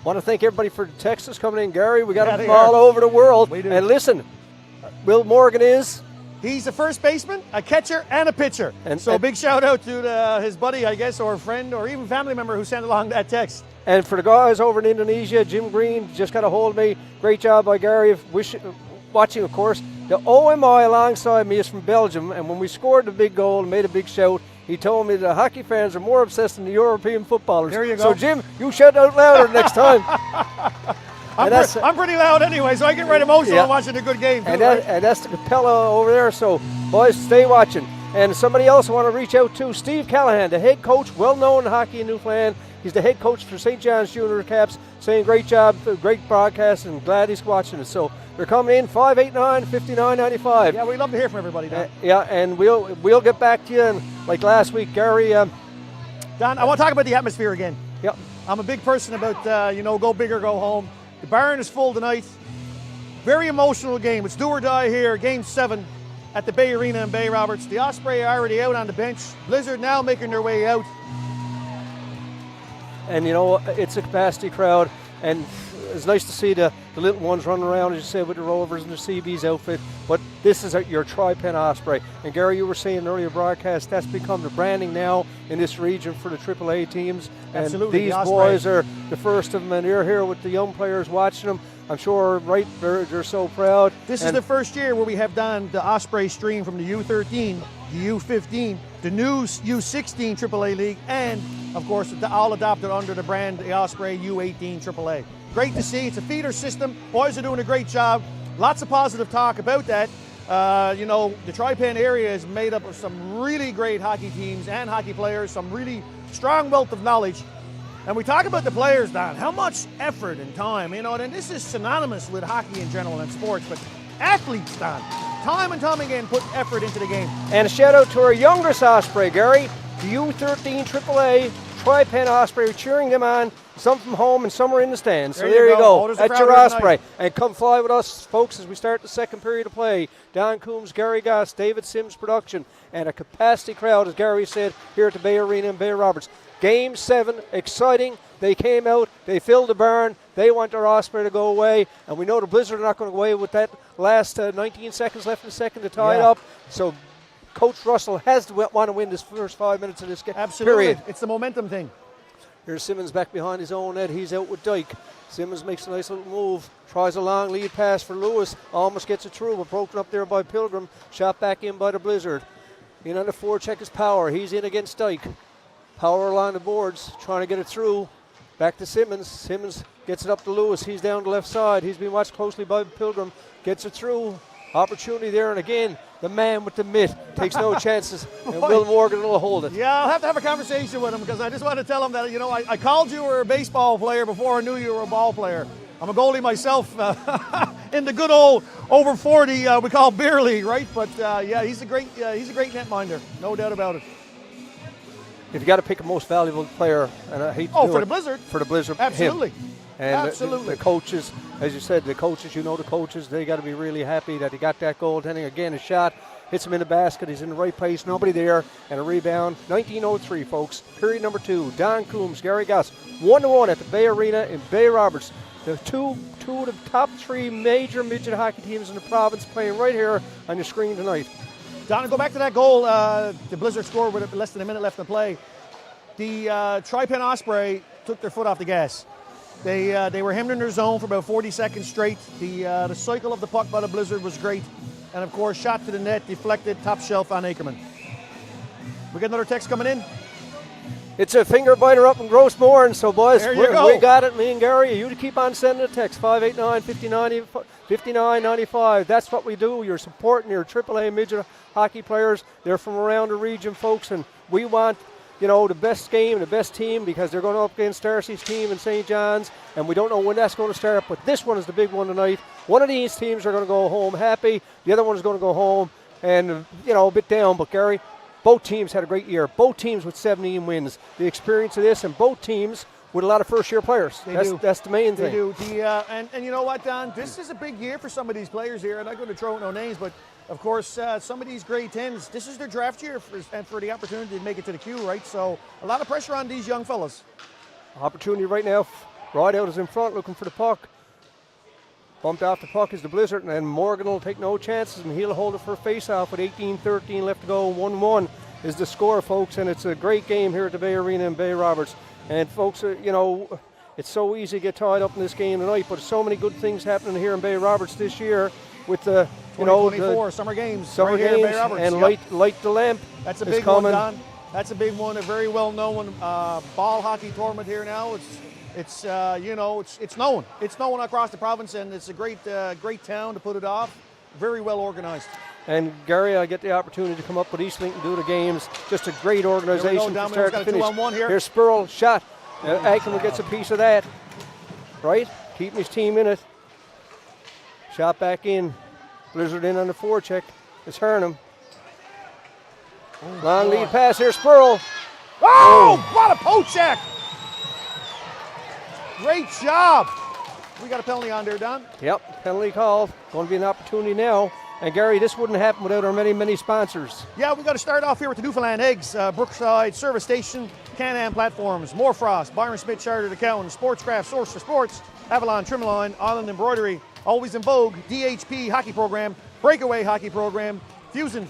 Want to thank everybody for Texas coming in, Gary. We got them they from all are. over the world. We do. And listen, Will Morgan is. He's a first baseman, a catcher, and a pitcher. And big shout out to his buddy, I guess, or friend, or even family member who sent along that text. And for the guys over in Indonesia, Jim Green just got a hold of me. Great job by Gary. Watching, of course. The OMI alongside me is from Belgium, and when we scored the big goal and made a big shout, he told me the hockey fans are more obsessed than the European footballers. There you go. So, Jim, you shout out louder next time. I'm pretty loud anyway, so I get right emotional watching a good game. And that's the Capella over there. So, boys, stay watching. And somebody else I want to reach out to, Steve Callahan, the head coach, well-known in hockey in Newfoundland. He's the head coach for St. John's Junior Caps, saying great job, great broadcast, and glad he's watching it. So they're coming in 589-5995. Yeah, we'd love to hear from everybody, Don. And we'll get back to you. And like last week, Gary. Don, I want to talk about the atmosphere again. Yep. I'm a big person about, go big or go home. The barn is full tonight. Very emotional game. It's do or die here. Game 7 at the Bay Arena in Bay Roberts. The Osprey are already out on the bench. Blizzard now making their way out. And it's a capacity crowd, and it's nice to see the little ones running around, as you said, with the Rovers and the CB's outfit. But this is your Tri Pen Osprey. And Gary, you were saying in an earlier broadcast, that's become the branding now in this region for the AAA teams. Absolutely. And these boys are the first of them, and you're here with the young players watching them. I'm sure, right, they're so proud. This is the first year where we have done the Osprey stream from the U13, the U15, the new U16 AAA League, and, of course, all adopted under the brand the Osprey U18 AAA. Great to see. It's a feeder system. Boys are doing a great job. Lots of positive talk about that. The Tri Pen area is made up of some really great hockey teams and hockey players, some really strong wealth of knowledge. And we talk about the players, Don, how much effort and time, and this is synonymous with hockey in general and sports, but athletes, Don, time and time again put effort into the game. And a shout out to our youngest Osprey, Gary, the U13 AAA Tri Pen Osprey, cheering them on, some from home and some are in the stands. So there you go. That's your Osprey. And come fly with us, folks, as we start the second period of play. Don Coombs, Gary Goss, David Sims production, and a capacity crowd, as Gary said, here at the Bay Arena in Bay Roberts. Game 7, exciting. They came out, they filled the barn, they want their Osprey to go away, and we know the Blizzard are not going to go away with that last 19 seconds left in the second to tie it up. So Coach Russell has to want to win this first 5 minutes of this game. Absolutely. Period. It's the momentum thing. Here's Simmons back behind his own net. He's out with Dyke. Simmons makes a nice little move. Tries a long lead pass for Lewis. Almost gets it through, but broken up there by Pilgrim. Shot back in by the Blizzard. In on the forecheck is Power. He's in against Dyke. Power along the boards, trying to get it through. Back to Simmons. Simmons gets it up to Lewis. He's down the left side. He's being watched closely by Pilgrim. Gets it through. Opportunity there, and again, the man with the mitt takes no chances, and Will Morgan will hold it. Yeah, I'll have to have a conversation with him because I just want to tell him that, I called you were a baseball player before I knew you were a ball player. I'm a goalie myself in the good old over 40 we call beer league, right? But he's a great netminder, no doubt about it. If you got to pick a most valuable player, and I hate to do for it, the Blizzard, for the Blizzard, absolutely. Him. And absolutely. The coaches, as you said, the coaches, they got to be really happy that he got that goaltending. Again, a shot hits him in the basket. He's in the right place, nobody there, and a rebound. 19:03, folks. Period number 2. Don Coombs, Gary Goss, 1-1 at the Bay Arena in Bay Roberts. The two of the top 3 major midget hockey teams in the province playing right here on your screen tonight. Don, go back to that goal the Blizzard scored with less than a minute left to play. The Tri Pen Osprey took their foot off the gas. They were hemmed in their zone for about 40 seconds straight. The cycle of the puck by the Blizzard was great. And, of course, shot to the net, deflected, top shelf on Ackerman. We got another text coming in. It's a finger biter up in Grossmore, so, boys, we got it. Me and Gary, you keep on sending a text, 589-5995. That's what we do. You're supporting your AAA midget hockey players. They're from around the region, folks, and we want the best game, the best team, because they're going up against Darcy's team in St. John's, and we don't know when that's going to start, but this one is the big one tonight. One of these teams are going to go home happy. The other one is going to go home and, a bit down, but Gary, both teams had a great year. Both teams with 17 wins. The experience of this, and both tems with a lot of first-year players. That's the main thing. They do. And you know what, Don? This is a big year for some of these players here. I'm not going to throw out no names, but of course, some of these grade 10s, this is their draft year for the opportunity to make it to the queue, right? So a lot of pressure on these young fellas. Opportunity right now Rideout is in front looking for the puck. Bumped off the puck is the Blizzard, and then Morgan will take no chances, and he'll hold it for a face-off with 18-13 left to go. 1-1 is the score, folks, and it's a great game here at the Bay Arena in Bay Roberts. And, folks, you know, it's so easy to get tied up in this game tonight, but so many good things happening here in Bay Roberts this year with the, you know, the summer games, summer right games, here in Bay Roberts. and light the lamp. That's a big one, Don. That's a big one. A very well-known ball hockey tournament here now. It's you know, it's known. It's known across the province, and it's a great town to put it off. Very well organized. And Gary, I get the opportunity to come up with Eastlink and do the games. Just a great organization from start to finish. Here's Spurl, shot. Aiken gets a piece of that. Right? Keeping his team in it. Shot back in. Blizzard in on the forecheck. It's Hernham. Long lead pass here, Spurl. Oh, what a poke check! Great job. We got a penalty on there, Don. Yep, penalty called. Going to be an opportunity now. And Gary, this wouldn't happen without our many sponsors. Yeah, we got to start off here with the Newfoundland Eggs, Brookside Service Station, Can-Am Platforms, Moorfrost, Byron Smith Chartered Accountant, Sportscraft, Source for Sports, Avalon Trimline, Island Embroidery, Always in Vogue, DHP Hockey Program, Breakaway Hockey Program, Fusion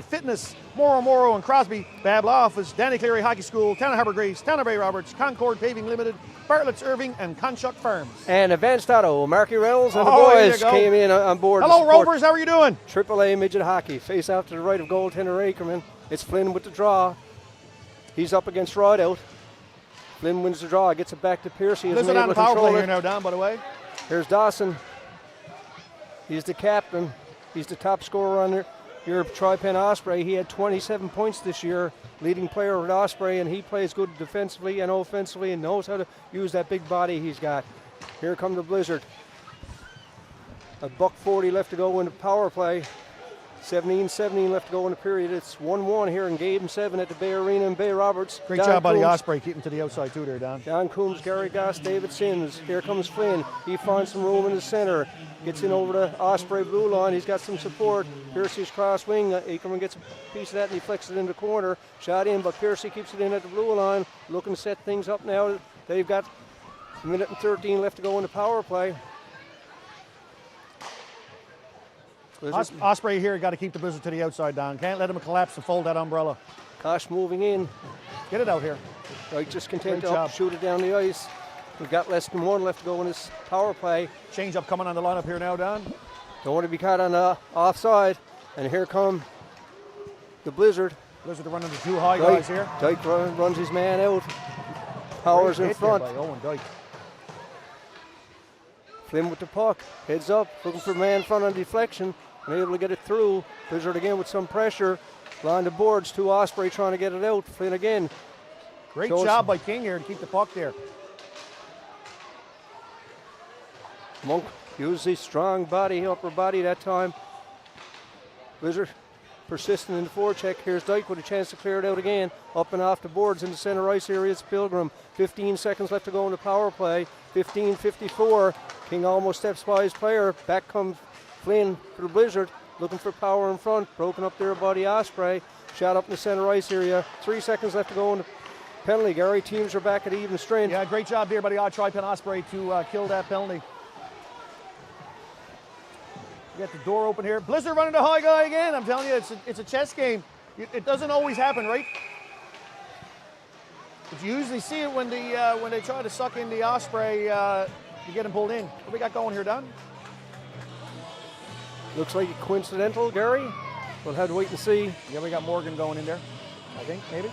Fitness, Moro and Crosby, Babla Office, Danny Cleary Hockey School, Town of Harbour Grace, Town of Bay Roberts, Concord Paving Limited, Bartlett's Irving, and Conshuck Farms. And Advanced Auto, Marky Reynolds and the boys came in on board. Hello, Rovers, how are you doing? AAA Midget Hockey, face out to the right of goaltender Ackerman. It's Flynn with the draw. He's up against Rideout. Flynn wins the draw, gets it back to Piercy. There's on the power play here now, Don, by the way. Here's Dawson. He's the captain. He's the top scorer on your Tri Pen Osprey. He had 27 points this year, leading player with Osprey, and he plays good defensively and offensively and knows how to use that big body he's got. Here comes the Blizzard. $1:40 left to go in the power play. 17 left to go in the period. It's 1-1 here in Game 7 at the Bay Arena in Bay Roberts. Great job by the Osprey, keeping to the outside too there, Don. Don Coombs, Gary Goss, David Sims. Here comes Flynn. He finds some room in the center. Gets in over the Osprey blue line. He's got some support. Piercy's cross wing. Ackerman gets a piece of that and he flicks it in the corner. Shot in, but Piercy keeps it in at the blue line. Looking to set things up now. They've got 1:13 left to go in the power play. Osprey here got to keep the Blizzard to the outside, Don. Can't let him collapse and fold that umbrella. Kosh moving in. Get it out here. Right, just content to shoot it down the ice. We've got less than 1 left to go in this power play. Change up coming on the lineup here now, Don. Don't want to be caught on the offside. And here come the Blizzard. Blizzard are running the two high guys here. Dyke runs his man out. Powers in front. By Owen Dyke. Flynn with the puck. Heads up. Looking for man in front on deflection. Unable to get it through. Blizzard again with some pressure. Line the boards. To Osprey trying to get it out. Flynn again. Great job by King here to keep the puck there. Monk used his strong body, upper body that time. Blizzard persistent in the forecheck. Here's Dyke with a chance to clear it out again. Up and off the boards in the center ice area. It's Pilgrim. 15 seconds left to go in the power play. 15:54. King almost steps by his player. Back comes Flynn for the Blizzard. Looking for power in front. Broken up there by the Osprey. Shot up in the center ice area. 3 seconds left to go in the penalty. Gary, teams are back at even strength. Yeah, great job there by the Tri Pen Osprey to kill that penalty. Get the door open here. Blizzard running the high guy again. I'm telling you, it's a chess game. It doesn't always happen, right? But you usually see it when they try to suck in the Osprey, you get him pulled in. What we got going here, Don? Looks like a coincidental, Gary. We'll have to wait and see. Yeah, we got Morgan going in there, I think, maybe.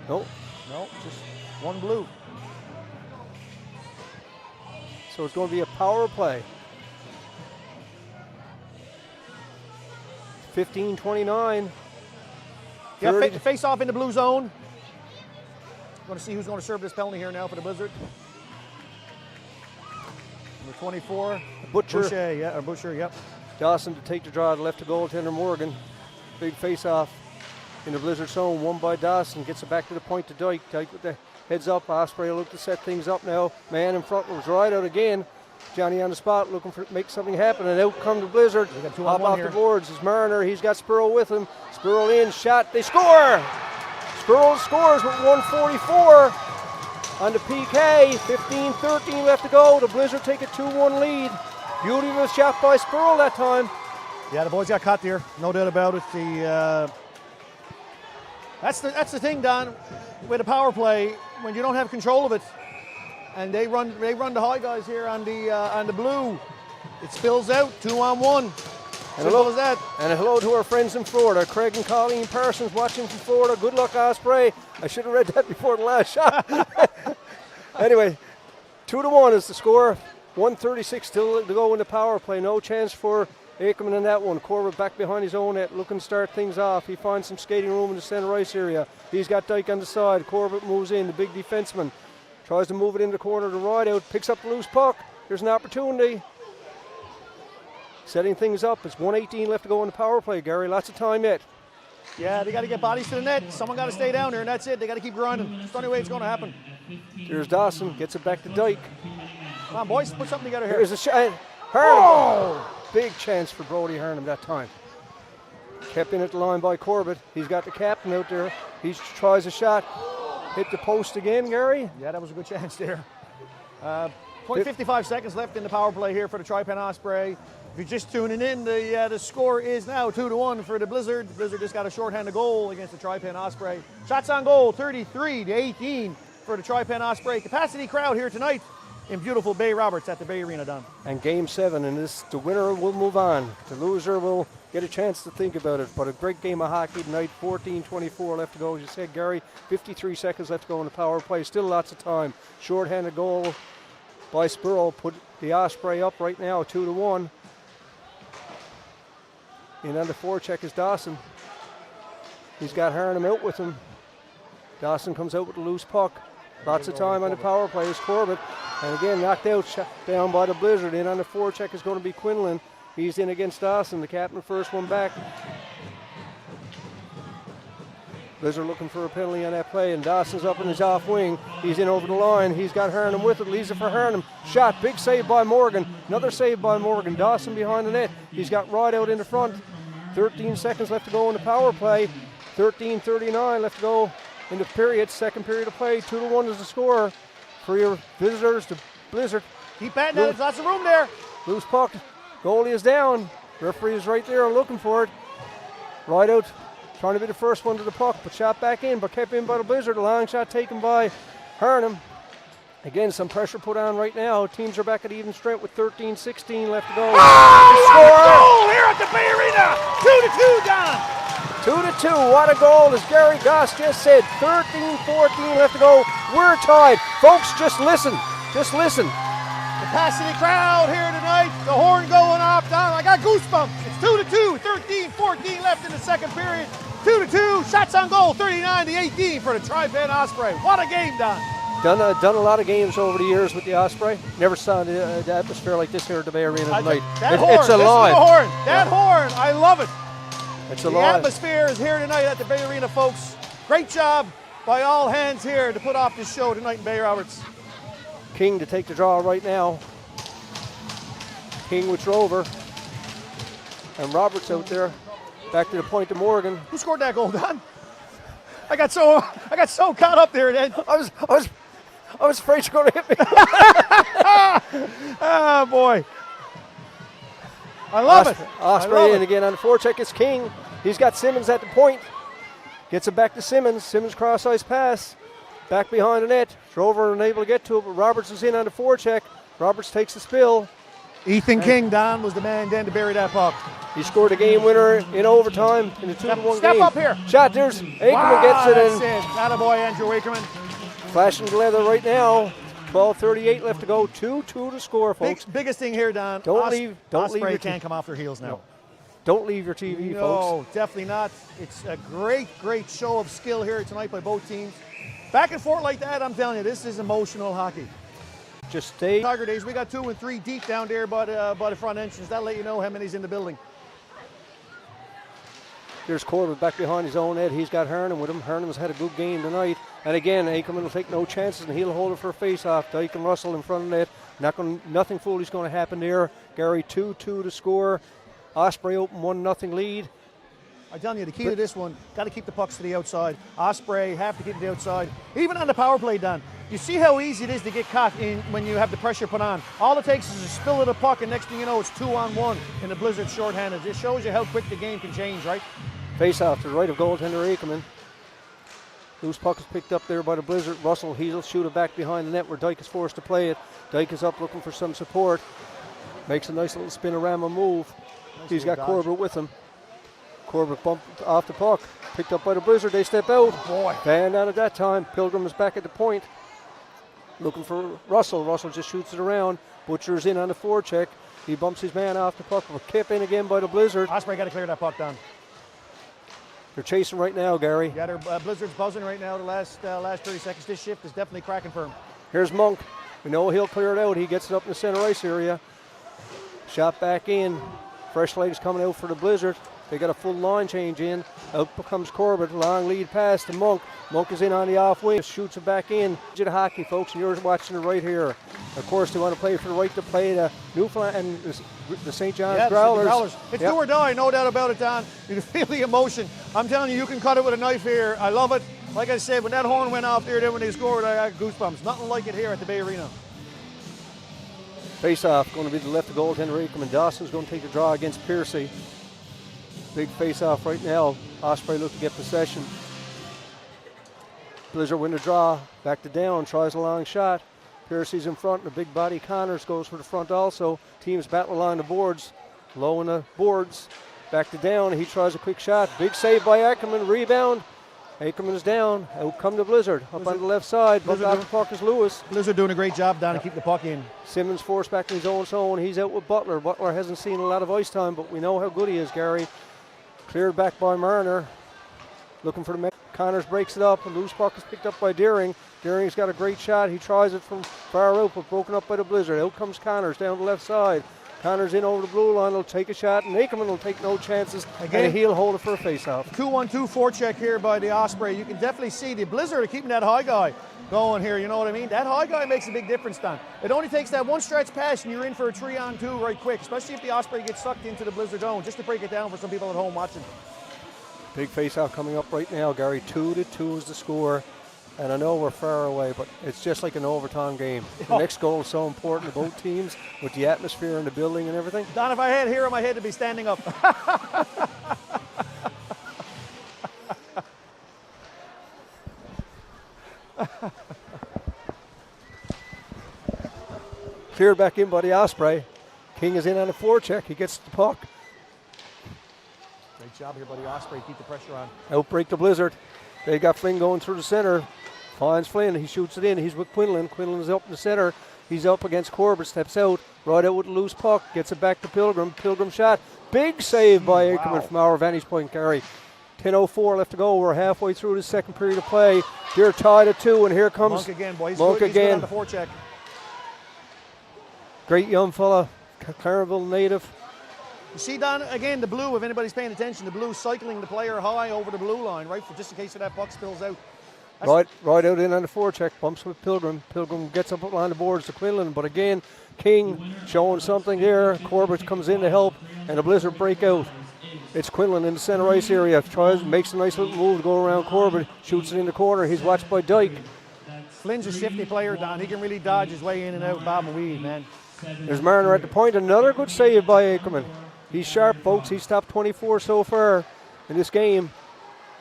Nope. No, just one blue. So it's going to be a power play. 15:29. Yeah, face off in the blue zone. Going to see who's going to serve this penalty here now for the Blizzard. Number 24. Butcher, yep. Dawson to take the draw to left to goaltender Morgan. Big face off in the Blizzard zone. Won by Dawson. Gets it back to the point to Dyke. Dyke with the heads up. Osprey will look to set things up now. Man in front was right out again. Johnny on the spot looking for make something happen, and out come the Blizzard. Hop off the boards is Mariner. He's got Spurl with him. Spurl in, shot. They score. Spurl scores with 1:44. on the PK. 15-13 left to go. The Blizzard take a 2-1 lead. Beauty was shot by Spurl that time. Yeah, the boys got caught there, no doubt about it. That's the thing, Don, with a power play when you don't have control of it, and they run the high guys here on the blue. It spills out 2-on-1. Simple as that. And a hello to our friends in Florida, Craig and Colleen Parsons watching from Florida. Good luck, Osprey. I should have read that before the last shot. Anyway, 2-1 is the score. 1:36 still to go in the power play. No chance for Aikman in that one. Corbett back behind his own net, looking to start things off. He finds some skating room in the center ice area. He's got Dyke on the side. Corbett moves in, the big defenseman. Tries to move it in the corner to ride out. Picks up the loose puck. There's an opportunity. Setting things up. It's 1:18 left to go in the power play, Gary. Lots of time yet. Yeah, they got to get bodies to the net. Someone got to stay down there, and that's it. They got to keep grinding. It's the only way it's going to happen. Here's Dawson. Gets it back to Dyke. Come on, boys. Put something together here. Here's a shot. Hernum. Big chance for Brody Hernum that time. Kept in at the line by Corbett. He's got the captain out there. He tries a shot. Hit the post again, Gary. Yeah, that was a good chance there. 55 seconds left in the power play here for the Tri Pen Osprey. If you're just tuning in, the score is now 2-1 for the Blizzard. The Blizzard just got a shorthanded goal against the Tri Pen Osprey. Shots on goal, 33-18 for the Tri Pen Osprey. Capacity crowd here tonight in beautiful Bay Roberts at the Bay Arena, Don. And game 7, and the winner will move on. The loser will get a chance to think about it. But a great game of hockey tonight. 14:24 left to go, as you said, Gary. 53 seconds left to go in the power play. Still lots of time. Shorthanded goal by Spurl put the Osprey up right now, 2-1. And on the forecheck is Dawson. He's got Harnham out with him. Dawson comes out with the loose puck. Lots of time on the power play is Corbett. And again, knocked out, shot down by the Blizzard. In on the forecheck is going to be Quinlan. He's in against Dawson. The captain first one back. Blizzard looking for a penalty on that play, and Dawson's up in his off wing. He's in over the line. He's got Harnham with it. Leaves it for Harnham. Shot. Big save by Morgan. Another save by Morgan. Dawson behind the net. He's got Rod out in the front. 13 seconds left to go in the power play. 13:39 left to go in the period. Second period of play. 2-1 is the score for your visitors to Blizzard. Keep batting at it. Lots of room there. Loose puck. Goalie is down. Referee is right there looking for it. Right out. Trying to be the first one to the puck, but shot back in, but kept in by the Blizzard. A long shot taken by Harnham. Again, some pressure put on right now. Teams are back at even strength with 13:16 left to go. Goal here at the Bay Arena. 2-2, Don. 2-2. What a goal, as Gary Goss just said. 13:14 left to go. We're tied. Folks, just listen. Just listen. Capacity crowd here tonight. The horn going off, Don. I got goosebumps. It's 2-2. 13:14 left in the second period. 2-2. Shots on goal. 39-18 for the Tri Pen Osprey. What a game, Don. Done a lot of games over the years with the Osprey. Never saw the atmosphere like this here at the Bay Arena tonight. It's alive. That horn, I love it. It's the alive. atmosphere is here tonight at the Bay Arena, folks. Great job by all hands here to put off this show tonight in Bay Roberts. King to take the draw right now. King with Trover. And Roberts out there. Back to the point to Morgan. Who scored that goal, Don? I got so caught up there, then. I was afraid you're going to hit me. Oh, boy. I love it. Osprey in again on the forecheck is King. He's got Simmons at the point. Gets it back to Simmons. Simmons cross ice pass. Back behind the net. Trover unable to get to it, but Roberts is in on the forecheck. Roberts takes the spill. Ethan King, Don, was the man then to bury that puck. He scored a game winner in overtime in the 2-1 game. Step up here. Shot, there's Akerman gets it in. Attaboy, Andrew Akerman. Flashing together right now. 12:38 left to go. 2-2 to score, folks. Biggest thing here, Don. Don't leave Osprey can't come off their heels now. No. Don't leave your TV, folks. No, definitely not. It's a great show of skill here tonight by both teams. Back and forth like that, I'm telling you, this is emotional hockey. Just stay. Tiger Days, we got 2 and 3 deep down there by the front entrance. That'll let you know how many's in the building. Here's Corbett back behind his own net. He's got Harnham with him. Harnham's had a good game tonight. And again, Akerman will take no chances, and he'll hold it for a face-off. Dyke and Russell in front of net. Nothing foolish going to happen there. Gary 2-2 to score. Osprey open 1-0 lead. I'm telling you, the key to this one, got to keep the pucks to the outside. Osprey have to keep to the outside. Even on the power play, Don. You see how easy it is to get caught in when you have the pressure put on. All it takes is a spill of the puck, and next thing you know, it's 2-on-1 in the Blizzard shorthanded. It shows you how quick the game can change, right? Face off to the right of goaltender Ackerman. Loose puck is picked up there by the Blizzard. Russell, he'll shoot it back behind the net where Dyke is forced to play it. Dyke is up looking for some support. Makes a nice little spin-a-rama move. He's got Corbett with him. Corbett bumped off the puck. Picked up by the Blizzard. They step out. Boy. Fan out at that time. Pilgrim is back at the point. Looking for Russell. Russell just shoots it around. Butcher's in on the forecheck. He bumps his man off the puck. But kept in again by the Blizzard. Osprey got to clear that puck down. They're chasing right now, Gary. Yeah, their Blizzard's buzzing right now. The last 30 seconds. This shift is definitely cracking for him. Here's Monk. We know he'll clear it out. He gets it up in the center ice area. Shot back in. Fresh legs coming out for the Blizzard. They got a full line change in. Out comes Corbett. Long lead pass to Monk. Monk is in on the off wing. Shoots it back in. Midget hockey, folks, and you're watching it right here. Of course, they want to play for the right to play the Newfoundland and the St. John's Growlers. It's do or die, no doubt about it, Don. You can feel the emotion. I'm telling you, you can cut it with a knife here. I love it. Like I said, when that horn went off there, then when they scored, I got goosebumps. Nothing like it here at the Bay Arena. Face-off going to be the left of goaltender Aikman. Dawson's going to take the draw against Piercy. Big face-off right now. Osprey look to get possession. Blizzard win the draw. Back to down. Tries a long shot. Piercy's in front. The big body Connors goes for the front also. Teams battle along the boards. Low in the boards. Back to down. He tries a quick shot. Big save by Ackerman. Rebound. Ackerman is down. Out come the Blizzard. Up on the left side. Bumped off the puck is Lewis. Blizzard doing a great job down to keep the puck in. Simmons forced back in his own zone. He's out with Butler. Butler hasn't seen a lot of ice time, but we know how good he is, Gary. Cleared back by Marner. Looking for the Connors breaks it up. A loose puck is picked up by Deering. Deering's got a great shot. He tries it from far out, but broken up by the Blizzard. Out comes Connors down the left side. Connors in over the blue line. He'll take a shot, and Ackerman will take no chances. Again, and he'll hold it for a face-off. 2-1-2 forecheck here by the Osprey. You can definitely see the Blizzard are keeping that high guy going here. You know what I mean? That high guy makes a big difference, Don. It only takes that one stretch pass, and you're in for a 3-on-2 right quick, especially if the Osprey gets sucked into the Blizzard zone, just to break it down for some people at home watching. Big face-off coming up right now, Gary. 2-2 is the score. And I know we're far away, but it's just like an overtime game. The next goal is so important to both teams with the atmosphere in the building and everything. Don, if I had here, my head to be standing up. Cleared back in by the Osprey. King is in on the forecheck. He gets the puck. Great job here by the Osprey. Keep the pressure on. Outbreak the Blizzard. They got Flynn going through the center. Finds Flynn. He shoots it in. He's with Quinlan. Quinlan's up in the center. He's up against Corbett. Steps out. Right out with a loose puck. Gets it back to Pilgrim. Pilgrim shot. Big save by Ackerman from our vantage point, Gary. 10:04 left to go. We're halfway through the second period of play. They're tied at 2, and here comes Monk again, boys. Monk He's again. good on the forecheck. Great young fella. Clareville native. You see, Don, again, the blue, if anybody's paying attention, the blue cycling the player high over the blue line, right, for just in case that puck spills out. Right out in on the forecheck, bumps with Pilgrim. Pilgrim gets up on the boards to Quinlan, but again, King showing something there. Corbett comes in to help, and the Blizzard break out. It's Quinlan in the center ice area. Makes a nice little move to go around Corbett, shoots it in the corner. He's watched by Dyke. Flynn's a shifty player, Don. He can really dodge his way in and out, bob and weave, man. There's Marner at the point. Another good save by Ackerman. He's sharp, folks. He's top 24 so far in this game.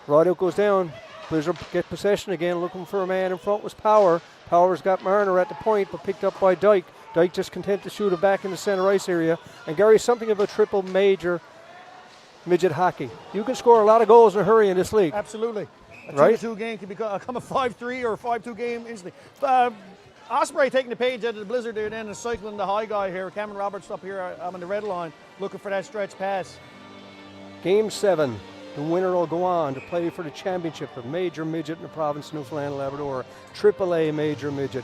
Right out goes down. Blizzard get possession again, looking for a man in front was Power. Power's got Marner at the point, but picked up by Dyke. Dyke just content to shoot it back in the center ice area. And Gary, something of a triple major midget hockey. You can score a lot of goals in a hurry in this league. Absolutely. A Right? 2-2 game can become a 5-3 or a 5-2 game instantly. Osprey taking the page out of the Blizzard there then and cycling the high guy here. Cameron Roberts up here. I'm on the red line looking for that stretch pass. Game 7. The winner will go on to play for the championship of Major Midget in the province of Newfoundland and Labrador. AAA Major Midget.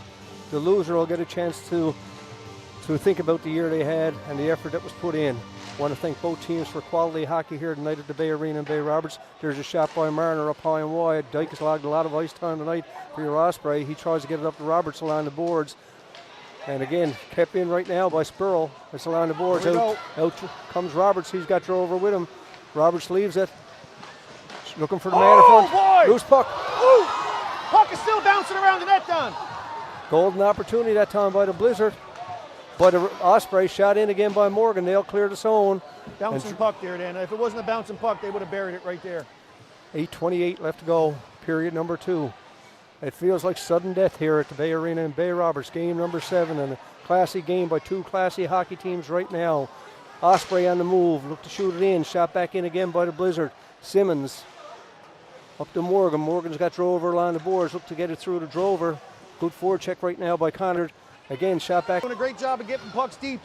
The loser will get a chance to think about the year they had and the effort that was put in. I want to thank both teams for quality hockey here tonight at the Bay Arena in Bay Roberts. There's a shot by Marner up high and wide. Dyke has logged a lot of ice time tonight for your Osprey. He tries to get it up to Roberts along the boards. And again, kept in right now by Spurl. It's along the boards. Out comes Roberts. He's got Drover with him. Roberts leaves it. Looking for the man in front. Boy. Loose puck. Ooh. Puck is still bouncing around the net, Don. Golden opportunity that time by the Blizzard. But the Osprey shot in again by Morgan. They'll clear the zone. Bouncing puck there then. If it wasn't a bouncing puck, they would have buried it right there. 8:28 left to go, period number 2. It feels like sudden death here at the Bay Arena in Bay Roberts, game number 7, and a classy game by 2 classy hockey teams right now. Osprey on the move, look to shoot it in, shot back in again by the Blizzard. Simmons up to Morgan. Morgan's got Drover along the boards, look to get it through to Drover. Good forecheck right now by Connor. Again, shot back. Doing a great job of getting pucks deep,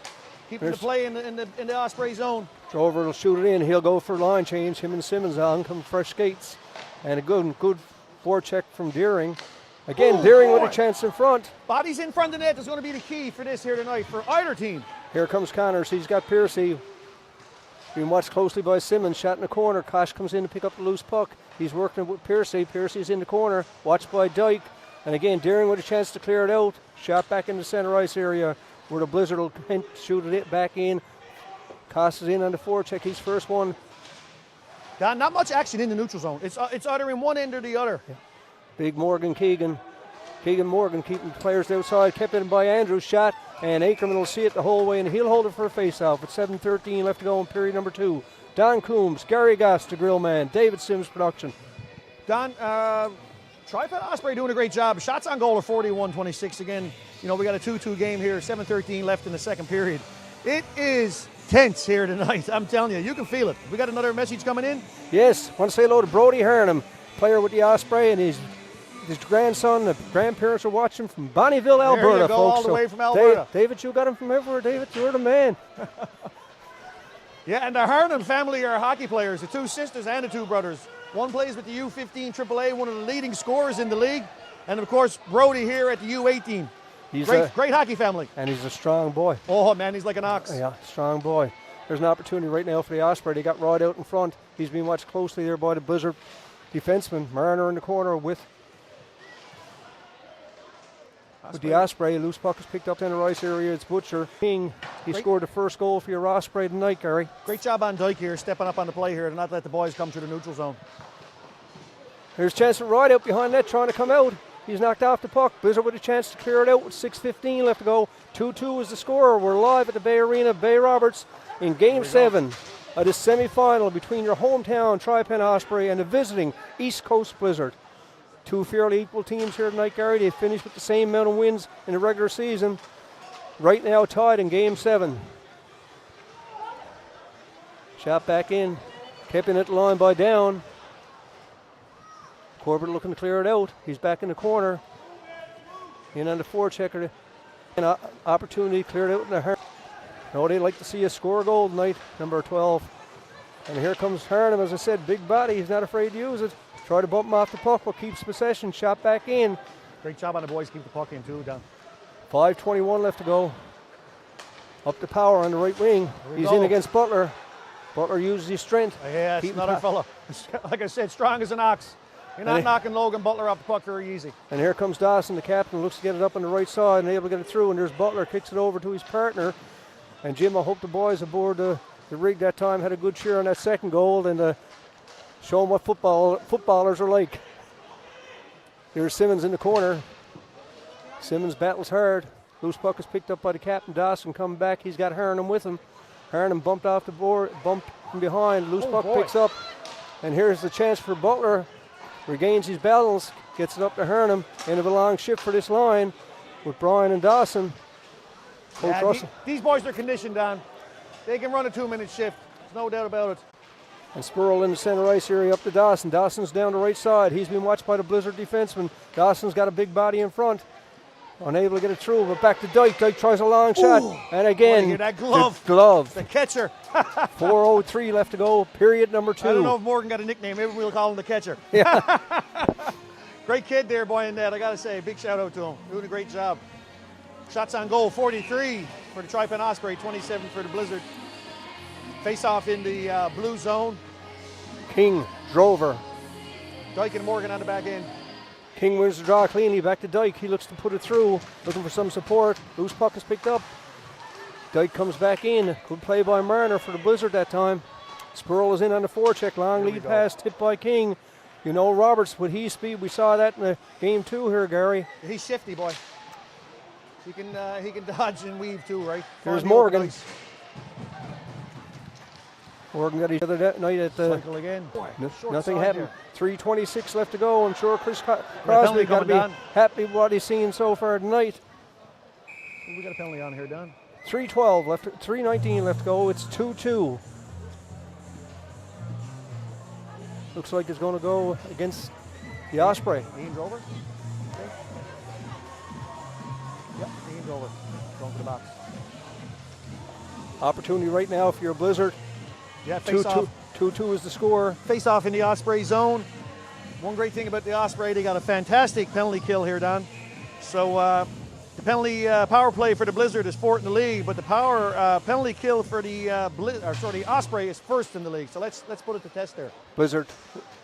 keeping the play in the Osprey zone. Drover will shoot it in. He'll go for line change. Him and Simmons on, come fresh skates. And a good forecheck from Deering. Again, Deering with a chance in front. Bodies in front of the net is going to be the key for this here tonight for either team. Here comes Connors. He's got Piercy. Being watched closely by Simmons. Shot in the corner. Kosh comes in to pick up the loose puck. He's working with Piercy. Piercy's in the corner. Watched by Dyke. And again, Deering with a chance to clear it out. Shot back in the center ice area where the Blizzard will shoot it back in. Kosh is in on the forecheck. He's first one. Not much action in the neutral zone. It's either in one end or the other. Yeah. Big Morgan Keegan. Keegan Morgan keeping players outside. Kept in by Andrews. Shot. And Ackerman will see it the whole way, and he'll hold it for a face-off. With 7:13 left to go in period number 2. Don Coombs, Gary Goss, the grill man, David Sims production. Don, Tri Pen Osprey doing a great job. Shots on goal are 41-26 again. You know, we got a 2-2 game here. 7:13 left in the second period. It is tense here tonight. I'm telling you, you can feel it. We got another message coming in. Yes, want to say hello to Brody Harnham, player with the Osprey, and his grandson. The grandparents are watching from Bonnyville, Alberta, there you go, folks. all the way from Alberta. David, you got him from everywhere. David, you're the man. Yeah, and the Harnham family are hockey players. The 2 sisters and the 2 brothers. One plays with the U15 AAA, one of the leading scorers in the league. And, of course, Brody here at the U18. Great hockey family. And he's a strong boy. Oh, man, he's like an ox. Yeah, strong boy. There's an opportunity right now for the Osprey. They got Rod out in front. He's being watched closely there by the Blizzard defenseman. Marner in the corner with the Osprey. Loose puck is picked up in the ice area. It's Butcher. King, he scored the first goal for your Osprey tonight, Gary. Great job on Dyke here, stepping up on the play here to not let the boys come through the neutral zone. There's a chance for Rod out behind that trying to come out. He's knocked off the puck. Blizzard with a chance to clear it out with 6:15 left to go. 2-2 is the score. We're live at the Bay Arena, Bay Roberts, in Game 7 of the semi-final between your hometown Tri Pen Osprey and the visiting East Coast Blizzard. 2 fairly equal teams here tonight, Gary. They finished with the same amount of wins in the regular season. Right now tied in Game 7. Shot back in. Kept in at the line by Down. Corbett looking to clear it out. He's back in the corner. In on the forechecker. An opportunity cleared out in the Harnham. No, they'd like to see a score goal tonight, number 12. And here comes Harnham, as I said, big body. He's not afraid to use it. Try to bump him off the puck, but keeps possession. Shot back in. Great job on the boys. Keep the puck in too, Don. 5:21 left to go. Up to Power on the right wing. He's in against Butler. Butler uses his strength. Yeah, it's another fella. Like I said, strong as an ox. You're not knocking Logan Butler off the puck very easy. And here comes Dawson, the captain, looks to get it up on the right side and able to get it through. And there's Butler, kicks it over to his partner. And Jim, I hope the boys aboard the rig that time had a good cheer on that second goal and show them what footballers are like. Here's Simmons in the corner. Simmons battles hard. Loose puck is picked up by the captain. Dawson coming back. He's got Harnham with him. Harnham bumped off the board, bumped from behind. Loose puck picks up. And here's the chance for Butler. Regains his balance, gets it up to Harnham. End of a long shift for this line with Brian and Dawson. These boys are conditioned, Don. They can run a 2-minute shift. There's no doubt about it. And Spurl in the center ice area up to Dawson. Dawson's down the right side. He's been watched by the Blizzard defenseman. Dawson's got a big body in front. Unable to get it through, but back to Dyke. Dyke tries a long shot. And again, that glove. The glove. The catcher. 4:03 left to go, period number 2. I don't know if Morgan got a nickname. Maybe we'll call him the catcher. Yeah. Great kid there, boy, in that. I got to say, big shout out to him. Doing a great job. Shots on goal, 43 for the Tri Pen Osprey, 27 for the Blizzard. Face off in the blue zone. King, Drover. Dyke and Morgan on the back end. King wins the draw cleanly, back to Dyke. He looks to put it through, looking for some support. Loose puck is picked up. Dyke comes back in. Good play by Marner for the Blizzard that time. Spurl is in on the forecheck. Long lead pass, tipped by King. You know Roberts with his speed. We saw that in the game 2 here, Gary. He's shifty, boy. He can dodge and weave too, right? Here's Find the open Morgan. ice. Morgan got each other that night at the. Cycle again. Short Nothing side happened. there. 3:26 left to go. I'm sure Chris penalty Crosby got to be coming down. happy with what he's seen so far tonight. We got a penalty on here, Don. 3:12 left. 3:19 left to go. It's 2-2. Looks like it's going to go against the Osprey. Ian's over. Okay. Yep, Ian's over. Going to the box. Opportunity right now if you're a Blizzard. Yeah, face off. 2-2 is the score. Face off in the Osprey zone. One great thing about the Osprey, they got a fantastic penalty kill here, Don. So the penalty power play for the Blizzard is fourth in the league, but the power penalty kill for the Osprey is first in the league. So let's put it to test there. Blizzard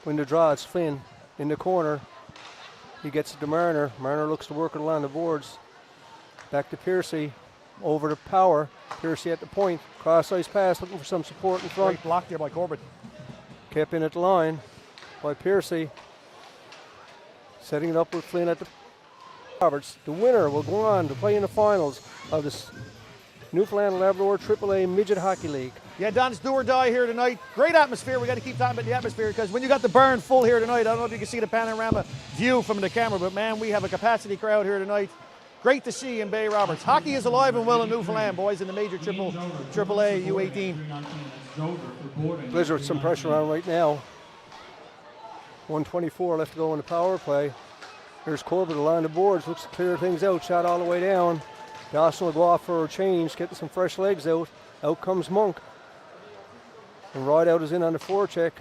win the draw. It's Flynn in the corner. He gets it to Marner. Marner looks to work it along the boards. Back to Piercy. Over to Power. Piercy at the point. Cross ice pass, looking for some support in front. Great block there by Corbett. Kept in at the line by Piercy. Setting it up with Flynn at the Roberts. The winner will go on to play in the finals of this Newfoundland Labrador AAA Midget Hockey League. Yeah, Don, it's do or die here tonight. Great atmosphere. We got to keep talking about the atmosphere because when you got the barn full here tonight, I don't know if you can see the panorama view from the camera, but man, we have a capacity crowd here tonight. Great to see in Bay Roberts. Hockey is alive and well in Newfoundland, boys, in the major AAA U18. Blizzard with some pressure on right now. 1:24 left to go in the power play. Here's Corbett along the boards, looks to clear things out, shot all the way down. Dawson will go off for a change, getting some fresh legs out. Out comes Monk. And Rideout is in on the forecheck.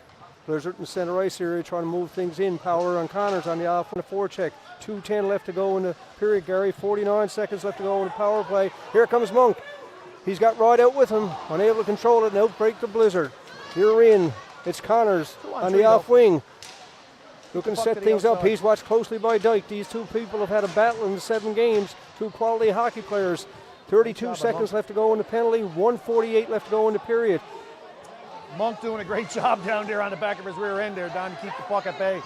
Blizzard in center ice area trying to move things in. Power on Connors on the off on the forecheck. 2:10 left to go in the period, Gary. 49 seconds left to go in the power play. Here comes Monk. He's got Rideout with him, unable to control it and outbreak the Blizzard. Here in, it's Connors on the off wing. Looking to set things up. He's watched closely by Dyke. These two people have had a battle in the 7 games. Two quality hockey players. 32 seconds left to go in the penalty. 1:48 left to go in the period. Monk doing a great job down there on the back of his rear end there, Don, to keep the puck at bay.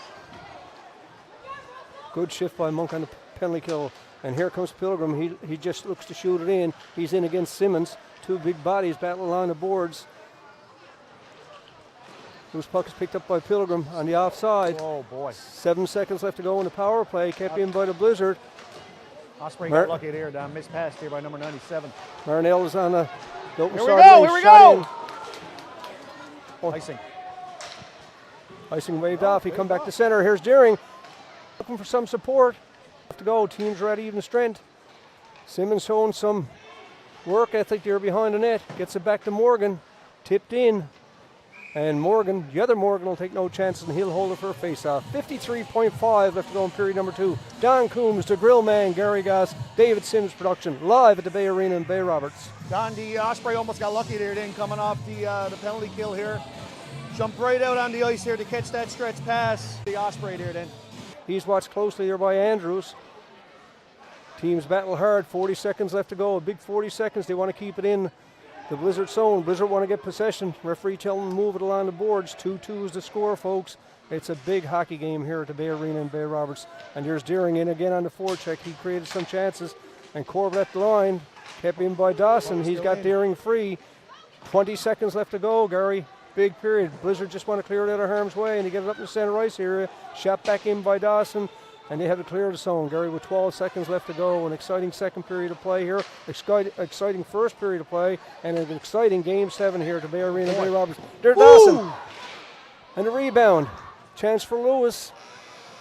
Good shift by Monk on the penalty kill. And here comes Pilgrim. He just looks to shoot it in. He's in against Simmons. Two big bodies battle along the boards. Loose puck is picked up by Pilgrim on the offside. Oh, boy. 7 seconds left to go in the power play. Kept in by the Blizzard. Osprey got lucky there, Don. Missed pass here by number 97. Marnell is on the open Here we go, here we go! Oh. Icing. Icing waved off. He come back to center. Here's Deering. Looking for some support. Have to go. Teams are at even strength. Simmons showing some work ethic there behind the net. Gets it back to Morgan. Tipped in. And Morgan, the other Morgan, will take no chances and he'll hold it for a face-off. 53.5 left to go in period number 2. Don Coombs, the grill man, Gary Goss, David Sims production, live at the Bay Arena in Bay Roberts. Don, the Osprey almost got lucky there then, coming off the penalty kill here. Jumped right out on the ice here to catch that stretch pass. The Osprey there then. He's watched closely there by Andrews. Teams battle hard, 40 seconds left to go. A big 40 seconds, they want to keep it in the Blizzard zone. Blizzard want to get possession. Referee tell them to move it along the boards. 2-2 is the score, folks. It's a big hockey game here at the Bay Arena in Bay Roberts. And here's Deering in again on the forecheck. He created some chances. And Corbett at the line. Kept in by Dawson. He's got Deering free. 20 seconds left to go, Gary. Big period. Blizzard just want to clear it out of harm's way, and he gets it up in the center ice area. Shot back in by Dawson. And they have to clear the zone, Gary, with 12 seconds left to go. An exciting second period of play here. Exciting first period of play. And an exciting Game 7 here at the Bay Arena, Bay Roberts. There's Dawson. And a rebound. Chance for Lewis.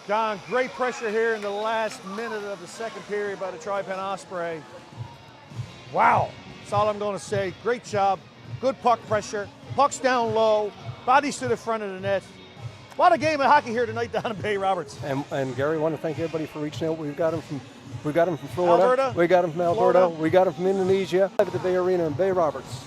John, great pressure here in the last minute of the second period by the Tri Pen Osprey. Wow. That's all I'm going to say. Great job. Good puck pressure. Pucks down low. Bodies to the front of the net. What a game of hockey here tonight down in Bay Roberts. And Gary, I want to thank everybody for reaching out. We've got him from Florida. Alberta. We got him from Alberta. Florida. We got him from Indonesia. At the Bay Arena in Bay Roberts.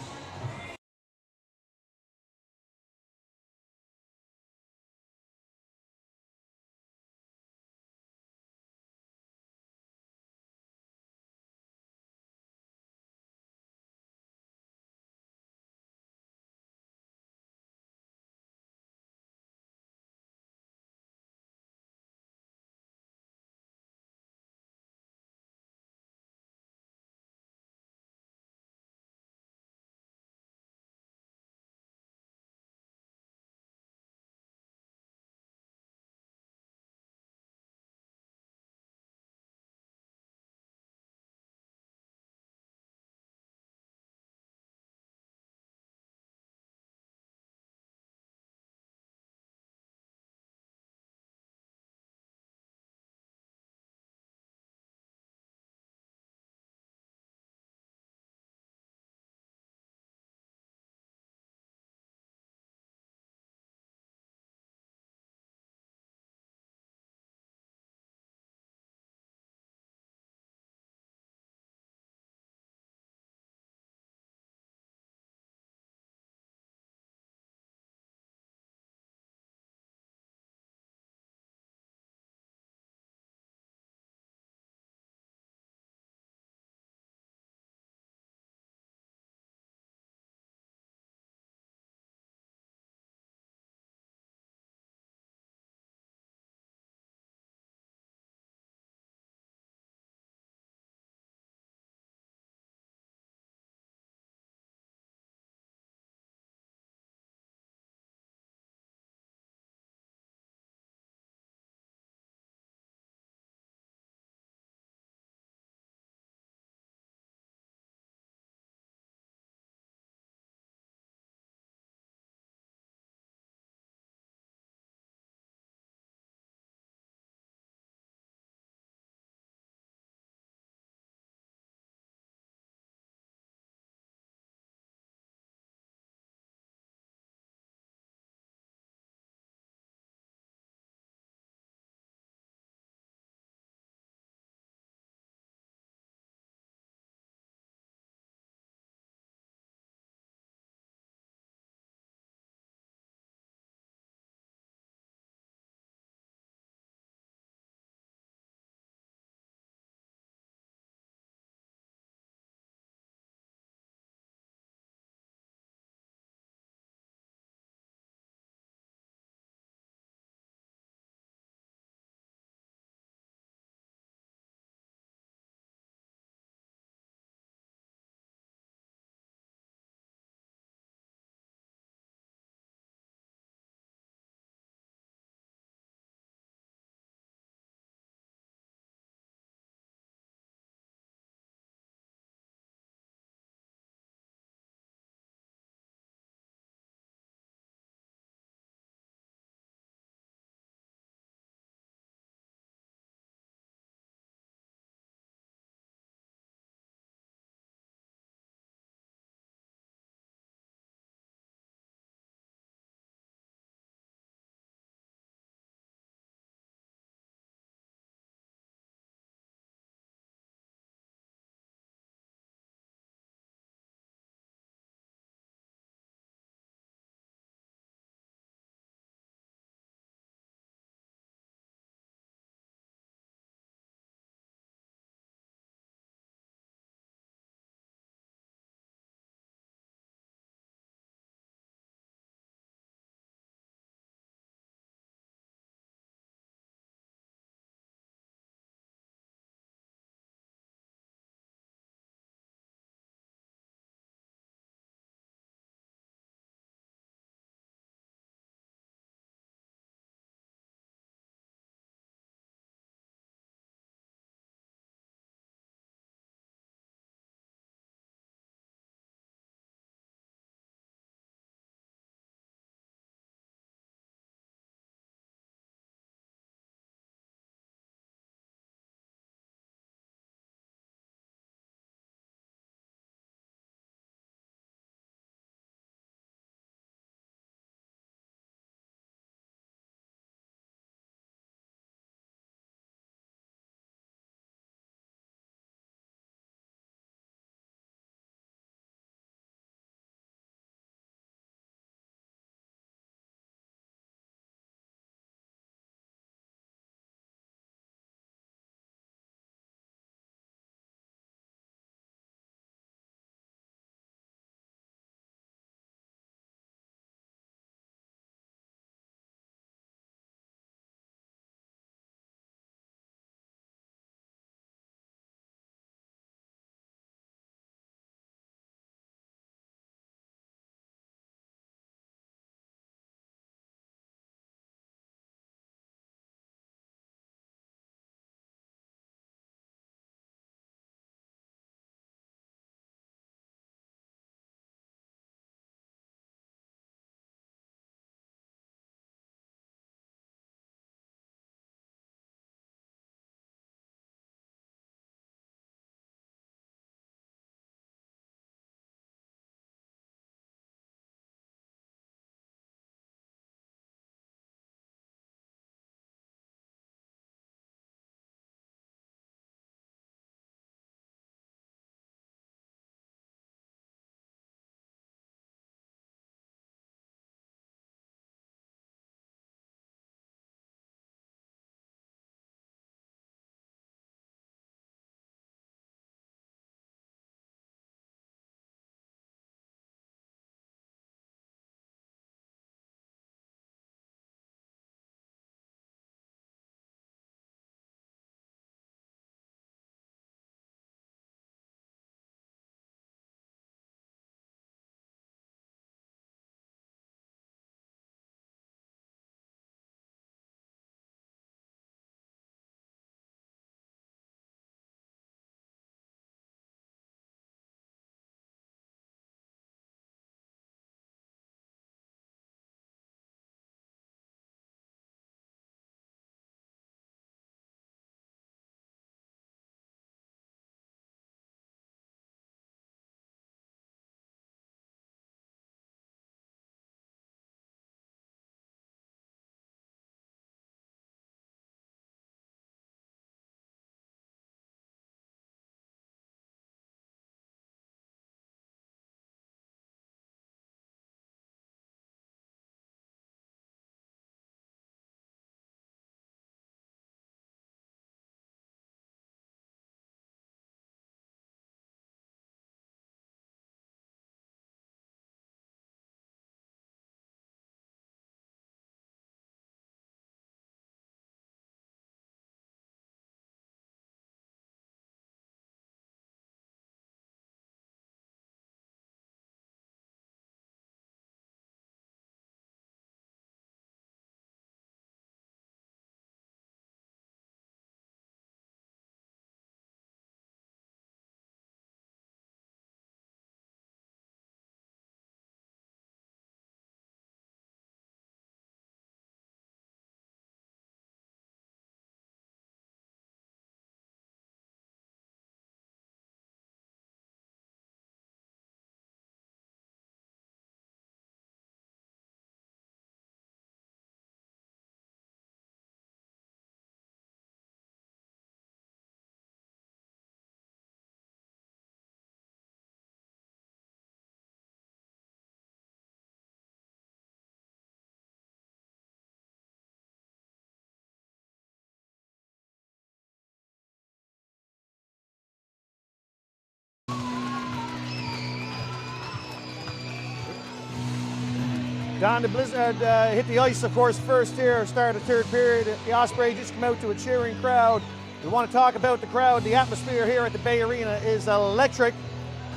Don, the Blizzard hit the ice, of course, first here, start of third period. The Osprey just come out to a cheering crowd. We want to talk about the crowd. The atmosphere here at the Bay Arena is electric.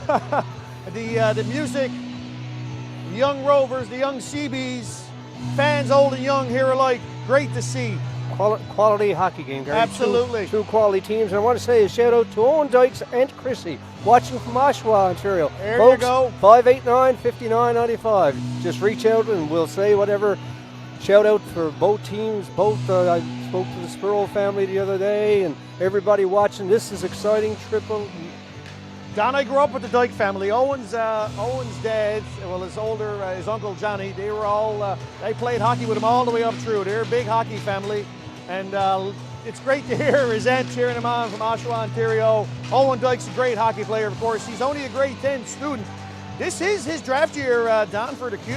The music, the young Rovers, the young Seabees, fans old and young here alike, great to see. Quality hockey game, Gary. Absolutely. Two quality teams. And I want to say a shout out to Owen Dykes and Chrissy, watching from Oshawa, Ontario. There Folks, you go. 589-5995. Just reach out and we'll say whatever. Shout out for both teams. I spoke to the Spurl family the other day and everybody watching. This is exciting. Triple. Don, I grew up with the Dyke family. Owen's dad, well, his uncle Johnny, they were all, they played hockey with him all the way up through. They're a big hockey family. And it's great to hear his aunt cheering him on from Oshawa, Ontario. Owen Dyke's a great hockey player, of course. He's only a grade 10 student. This is his draft year, Don, for the Q.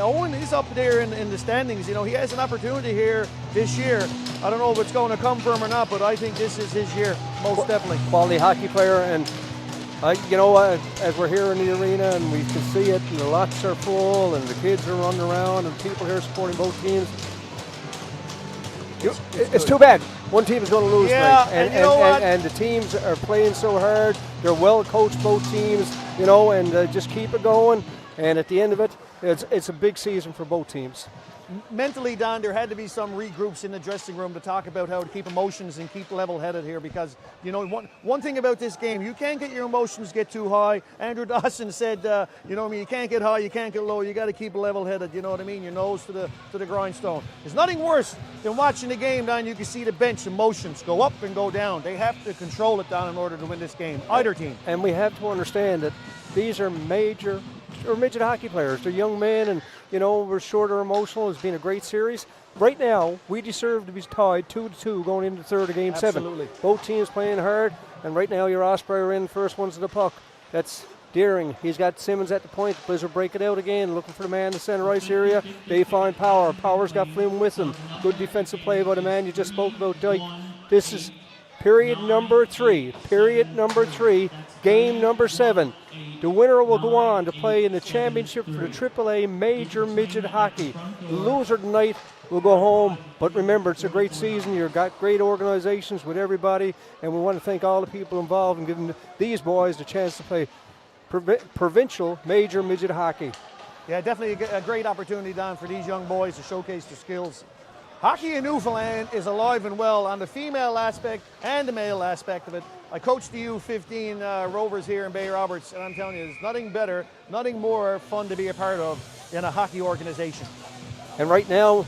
Owen is up there in the standings. You know, he has an opportunity here this year. I don't know if it's going to come for him or not, but I think this is his year, most definitely. Quality hockey player. And you know, as we're here in the arena and we can see it, and the lots are full and the kids are running around and people here supporting both teams. It's too bad. One team is going to lose tonight. And you know what? And the teams are playing so hard. They're well coached, both teams, you know, and just keep it going. And at the end of it, it's a big season for both teams. Mentally, Don, there had to be some regroups in the dressing room to talk about how to keep emotions and keep level-headed here because, you know, one thing about this game, you can't get your emotions get too high. Andrew Dawson said, you know what I mean, you can't get high, you can't get low, you got to keep level-headed, you know what I mean, your nose to the grindstone. There's nothing worse than watching the game, Don. You can see the bench emotions go up and go down. They have to control it, Don, in order to win this game, either team. And we have to understand that these are midget hockey players. They're young men, and you know, we're short or emotional. It's been a great series. Right now, we deserve to be tied 2-2 going into the third of Game 7. Absolutely. Both teams playing hard, and right now your Osprey are in first ones to the puck. That's Deering. He's got Simmons at the point. Blizzard break it out again, looking for the man in the center ice area. They find Power. Power's got Flynn with him. Good defensive play by the man you just spoke about, Dyke. This is period number 3. Period number 3. Game number 7. The winner will go on to play in the championship for the AAA Major Midget Hockey. The loser tonight will go home, but remember, it's a great season. You've got great organizations with everybody, and we want to thank all the people involved in giving these boys the chance to play provincial Major Midget Hockey. Yeah, definitely a great opportunity, Don, for these young boys to showcase their skills. Hockey in Newfoundland is alive and well on the female aspect and the male aspect of it. I coached the U15 Rovers here in Bay Roberts, and I'm telling you, there's nothing better, nothing more fun to be a part of than a hockey organization. And right now,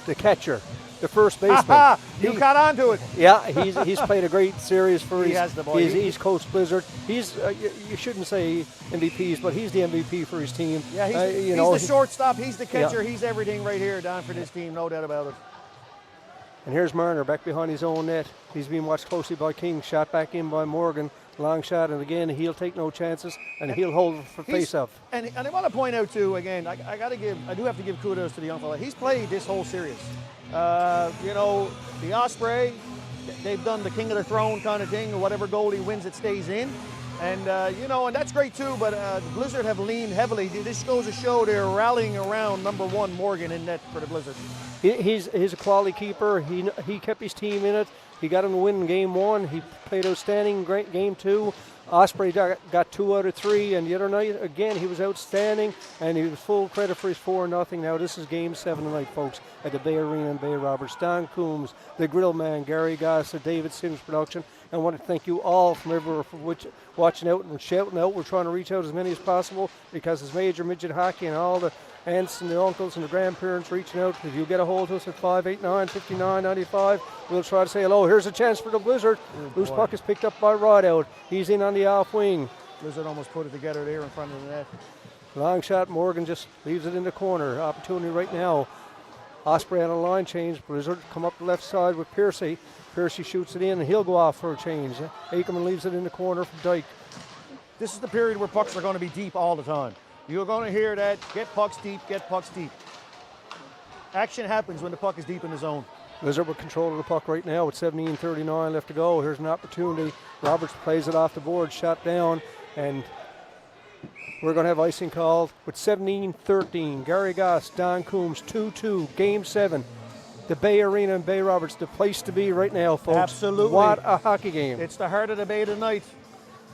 the catcher, the first baseman. You caught on to it. Yeah, he's played a great series for his East Coast Blizzard. He's you shouldn't say MVPs, but he's the MVP for his team. Yeah, he's the shortstop, he's the catcher, he's everything right here, Don, for this team, no doubt about it. And here's Marner back behind his own net. He's being watched closely by King. Shot back in by Morgan. Long shot, and again, he'll take no chances, and he'll hold for face-off. And I want to point out, too, again, I do have to give kudos to the young fella. He's played this whole series. You know, the Osprey, they've done the king of the throne kind of thing. Whatever goal he wins, it stays in. And, you know, and that's great, too, but the Blizzard have leaned heavily. This goes to show they're rallying around number 1, Morgan, in net for the Blizzard. He's a quality keeper. He kept his team in it. He got him to win Game 1. He played outstanding. Great Game 2. Osprey got 2 out of 3, and the other night, again, he was outstanding, and he was full credit for his 4-0. Now, this is Game 7 tonight, folks, at the Bay Arena in Bay Roberts. Don Coombs, the Grill Man, Gary Goss, the David Sims production. I want to thank you all from everywhere for watching out and shouting out. We're trying to reach out as many as possible because it's Major Midget Hockey, and all the aunts and the uncles and the grandparents reaching out. If you get a hold of us at 589-5995, we'll try to say hello. Here's a chance for the Blizzard. Loose puck is picked up by Rideout. He's in on the off wing. Blizzard almost put it together there in front of the net. Long shot. Morgan just leaves it in the corner. Opportunity right now. Osprey on a line change. Blizzard come up the left side with Piercy. Piercy shoots it in, and he'll go off for a change. Ackerman leaves it in the corner for Dyke. This is the period where pucks are going to be deep all the time. You're going to hear that, get pucks deep, get pucks deep. Action happens when the puck is deep in the zone. Blizzard with control of the puck right now with 17:39 left to go. Here's an opportunity. Roberts plays it off the board, shot down, and we're going to have icing called with 17-13. Gary Goss, Don Coombs, 2-2, Game 7. The Bay Arena in Bay Roberts, the place to be right now, folks. Absolutely. What a hockey game. It's the heart of the Bay tonight.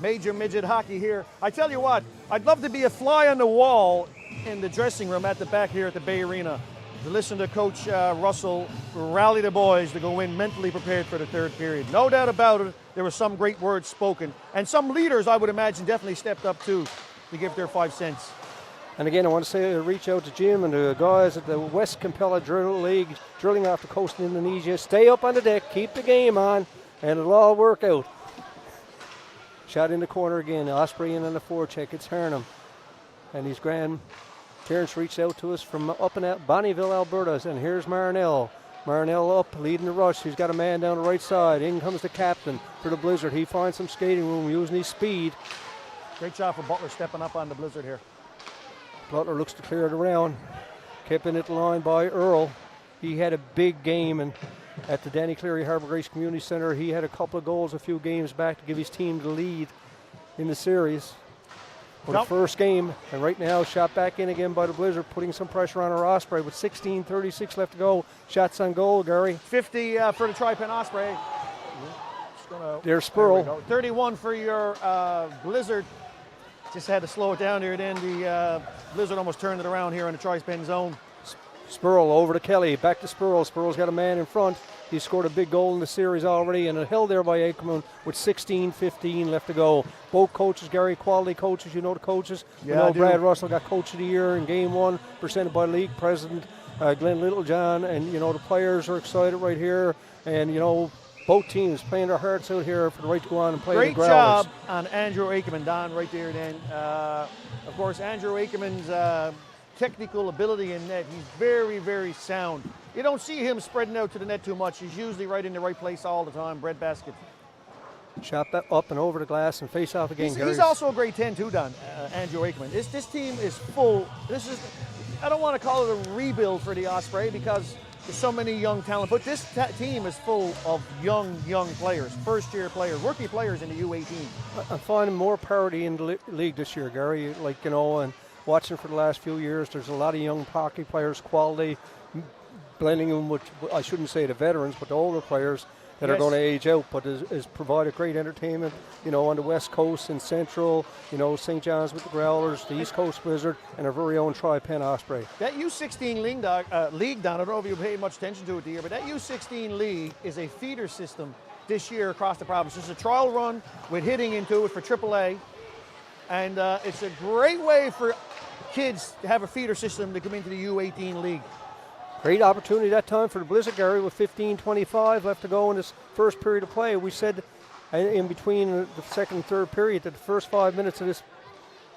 Major midget hockey here. I tell you what, I'd love to be a fly on the wall in the dressing room at the back here at the Bay Arena to listen to Coach Russell rally the boys to go in mentally prepared for the third period. No doubt about it, there were some great words spoken. And some leaders, I would imagine, definitely stepped up too to give their 5 cents. And again, I want to say, reach out to Jim and the guys at the West Kampala Drill League, drilling off the coast of Indonesia. Stay up on the deck, keep the game on, and it'll all work out. Shot in the corner again, Osprey in on the forecheck, it's Hernham. And he's grand. Terrence reached out to us from up in Bonnyville, Alberta, and here's Marinell. Marinell up, leading the rush. He's got a man down the right side. In comes the captain for the Blizzard. He finds some skating room using his speed. Great job for Butler stepping up on the Blizzard here. Butler looks to clear it around. Kept in at the line by Earl. He had a big game and at the Danny Cleary Harbour Grace Community Centre. He had a couple of goals a few games back to give his team the lead in the series. For the first game, and right now shot back in again by the Blizzard, putting some pressure on our Osprey with 16:36 left to go. Shots on goal, Gary. 50 for the Tri Pen Osprey. There's Spurl. 31 for your Blizzard. Just had to slow it down here. Then the Blizzard almost turned it around here in the Tri Pen zone. Spurl over to Kelly, back to Spurl. Spurl's got a man in front. He scored a big goal in the series already, and it held there by Aikman with 16:15 left to go. Both coaches, Gary, quality coaches. You know the coaches. Yeah, you know I do. Brad Russell got Coach of the Year in Game 1, presented by League President Glenn Littlejohn. And, you know, the players are excited right here. And, you know, both teams playing their hearts out here for the right to go on and play Great the Growlers. job on Andrew Aikman, Don, right there then. Of course, Andrew Aikman's technical ability in net, he's very, very sound. You don't see him spreading out to the net too much. He's usually right in the right place all the time, breadbasket. Shot that up and over the glass and face off again. He's also a great 10 too, Don, Andrew Aikman. This team is full. I don't want to call it a rebuild for the Osprey because there's so many young talent, but this team is full of young players, first-year players, rookie players in the U18. I'm finding more parity in the league this year, Gary. Like, you know, and watching for the last few years, there's a lot of young hockey players, quality, blending them with, I shouldn't say the veterans, but the older players that are going to age out, but is provided great entertainment, you know, on the West Coast and Central, you know, St. John's with the Growlers, the East Coast Blizzard, and our very own Tri Pen Osprey. That U16 league, Don, I don't know if you paid much attention to it this year, but that U16 league is a feeder system this year across the province. It's a trial run with hitting into it for AAA, and it's a great way for kids to have a feeder system to come into the U18 league. Great opportunity that time for the Blizzard, Gary, with 15:25 left to go in this first period of play. We said in between the second and third period that the first 5 minutes of this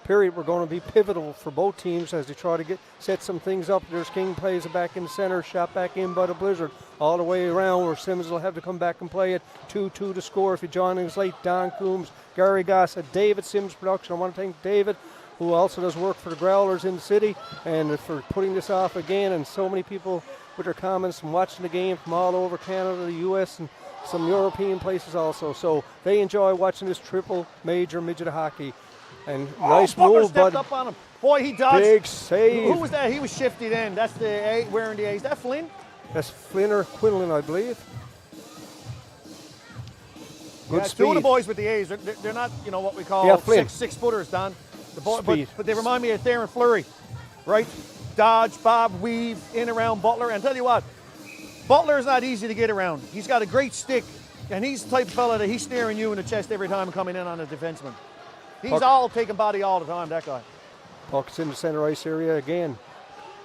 period were going to be pivotal for both teams as they try to set some things up. There's King plays it back in the center, shot back in by the Blizzard all the way around where Simmons will have to come back and play it. 2-2 to score. If you're joining us late, Don Coombs, Gary Goss, a David Sims production. I want to thank David, who also does work for the Growlers in the city, and for putting this off again. And so many people with their comments and watching the game from all over Canada, the U.S., and some European places also. So they enjoy watching this triple major midget hockey. And nice move, stepped up on him. Boy, he dodged. Big save. Who was that? He was shifty then. That's the A, wearing the A. Is that Flynn? That's Flynn or Quinlan, I believe. Good speed. Two of the boys with the A's. They're not, you know, what we call six footers, Don. The boy, but they remind me of Theron Fleury, right? Dodge, bob, weave, in around Butler. And tell you what, Butler is not easy to get around. He's got a great stick, and he's the type of fella that he's staring you in the chest every time coming in on a defenseman. He's all taking body all the time, that guy. Puck's in the center ice area again.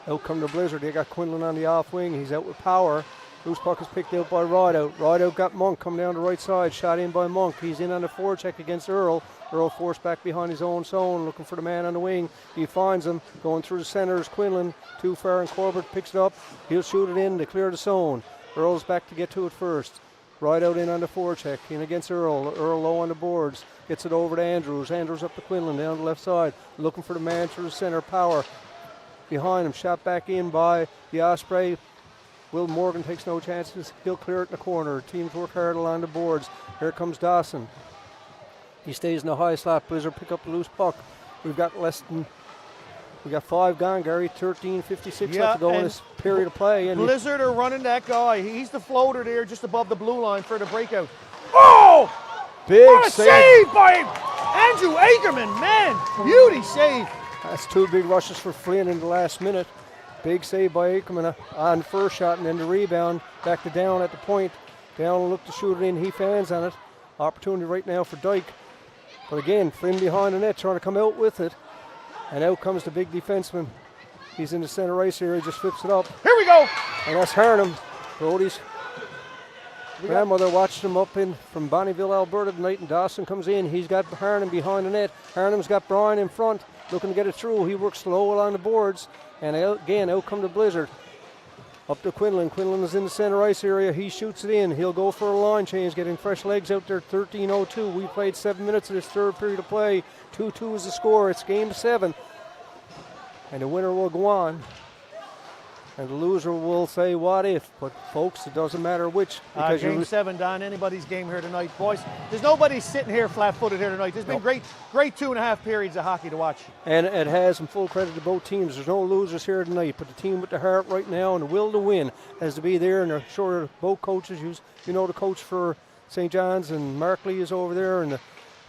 Out come the Blizzard. They got Quinlan on the off wing. He's out with power. Loose puck is picked out by Rideout. Rideout got Monk coming down the right side. Shot in by Monk. He's in on the forecheck against Earl. Earl forced back behind his own zone, looking for the man on the wing. He finds him. Going through the center is Quinlan. Too far, and Corbett picks it up. He'll shoot it in to clear the zone. Earl's back to get to it first. Rideout in on the forecheck. In against Earl. Earl low on the boards. Gets it over to Andrews. Andrews up to Quinlan down the left side. Looking for the man through the center. Power behind him. Shot back in by the Osprey. Will Morgan takes no chances. He'll clear it in the corner. Teams work hard along the boards. Here comes Dawson. He stays in the high slot. Blizzard pick up the loose puck. We've got 5 gone, Gary. 13:56 left to go in this period of play. And Blizzard are running that guy. He's the floater there just above the blue line for the breakout. Oh! big what a save by Andrew Ackerman, man. Beauty save. That's 2 big rushes for Flynn in the last minute. Big save by Ackerman on the first shot, and then the rebound back to Down at the point. Down will look to shoot it in. He fans on it. Opportunity right now for Dyke. But again, Flynn behind the net trying to come out with it. And out comes the big defenseman. He's in the center ice here. He just flips it up. Here we go. And that's Harnham. Brody's grandmother watched him up in from Bonneville, Alberta tonight, and Dawson comes in. He's got Harnham behind the net. Harnham's got Brian in front, looking to get it through. He works slow along the boards. And again, out come the Blizzard. Up to Quinlan. Quinlan is in the center ice area. He shoots it in. He'll go for a line change, getting fresh legs out there. 13:02. We played 7 minutes of this third period of play. 2-2 is the score. It's game 7. And the winner will go on. And the loser will say, what if? But, folks, it doesn't matter which. Because game 7, Don. Anybody's game here tonight. Boys, there's nobody sitting here flat-footed here tonight. There's been great 2.5 periods of hockey to watch. And it has some full credit to both teams. There's no losers here tonight. But the team with the heart right now and the will to win has to be there. And I'm sure both coaches, you know the coach for St. John's and Mark Lee is over there. And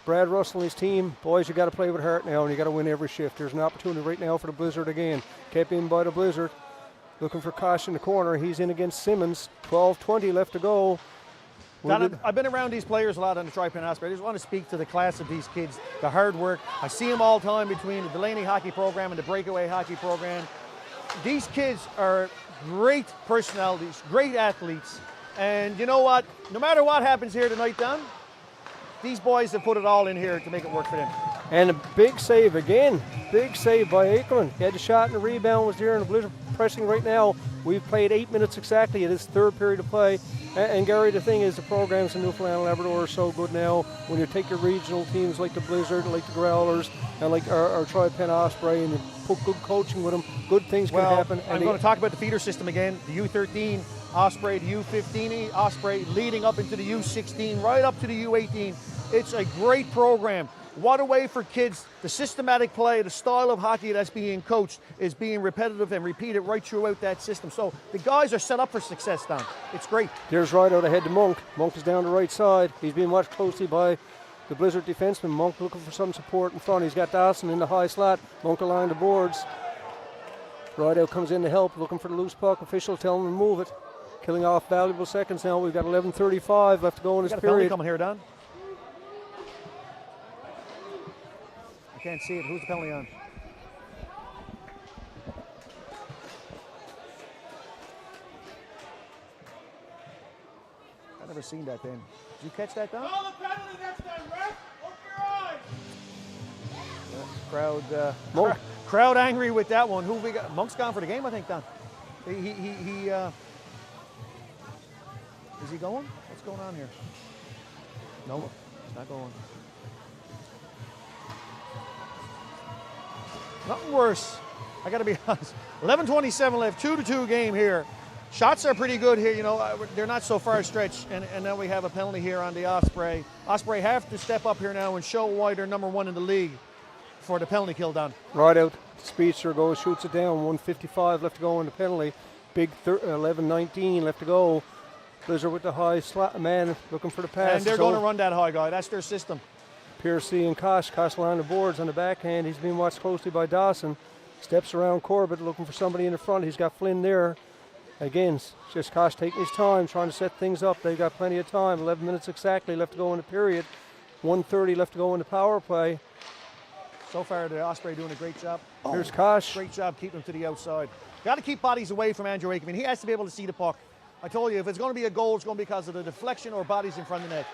Brad Russell and his team. Boys, you got to play with heart now, and you got to win every shift. There's an opportunity right now for the Blizzard again. Kept in by the Blizzard. Looking for Kosh in the corner. He's in against Simmons. 12:20 left to go. Don, I've been around these players a lot on the Tri Pen Osprey. I just want to speak to the class of these kids, the hard work. I see them all the time between the Delaney hockey program and the breakaway hockey program. These kids are great personalities, great athletes. And you know what? No matter what happens here tonight, Don, these boys have put it all in here to make it work for them. And a big save again. Big save by Ackerman. He had the shot and the rebound was there, and the Blizzard pressing right now. We've played 8 minutes exactly in this third period of play. And Gary, the thing is, the programs in Newfoundland and Labrador are so good now. When you take your regional teams like the Blizzard, like the Growlers, and like our Tri Pen Osprey, and you put good coaching with them, good things can happen. I'm going to talk about the feeder system again. The U13 Osprey, the U15 Osprey, leading up into the U16, right up to the U18. It's a great program. What a way for kids. The systematic play, the style of hockey that's being coached is being repetitive and repeated right throughout that system. So the guys are set up for success, Don. It's great. There's right out ahead to Monk. Monk is down the right side. He's being watched closely by the Blizzard defenseman. Monk looking for some support in front. He's got Dawson in the high slot. Monk along the boards. Right out comes in to help, looking for the loose puck. Official telling him to move it. Killing off valuable seconds now. We've got 11:35 left to go in this period. Coming here, Don. I can't see it. Who's the penalty on? I've never seen that, Ben. Did you catch that, Don? Call the penalty next time, ref. Open your eyes. Crowd, crowd angry with that one. Who we got? Monk's gone for the game, I think, Don. Is he going? What's going on here? No, he's not going. Nothing worse. I got to be honest. 11:27 left, 2-2 game here. Shots are pretty good here. You know, they're not so far stretched, and now we have a penalty here on the Osprey. Osprey have to step up here now and show why they're #1 in the league for the penalty kill, Don. Right out. Speedster goes, shoots it down. 1:55 left to go in the penalty. Big 11:19 left to go. Blizzard with the high slot man looking for the pass. And they're going to run that high guy. That's their system. Piercy and Kosh. Kosh along the boards on the backhand. He's being watched closely by Dawson. Steps around Corbett looking for somebody in the front. He's got Flynn there. Again, just Kosh taking his time, trying to set things up. They've got plenty of time. 11 minutes exactly left to go in the period. 1:30 left to go in the power play. So far, the Osprey doing a great job. Here's Kosh. Great job keeping him to the outside. Got to keep bodies away from Andrew Ackerman. He has to be able to see the puck. I told you, if it's going to be a goal, it's going to be because of the deflection or bodies in front of the net.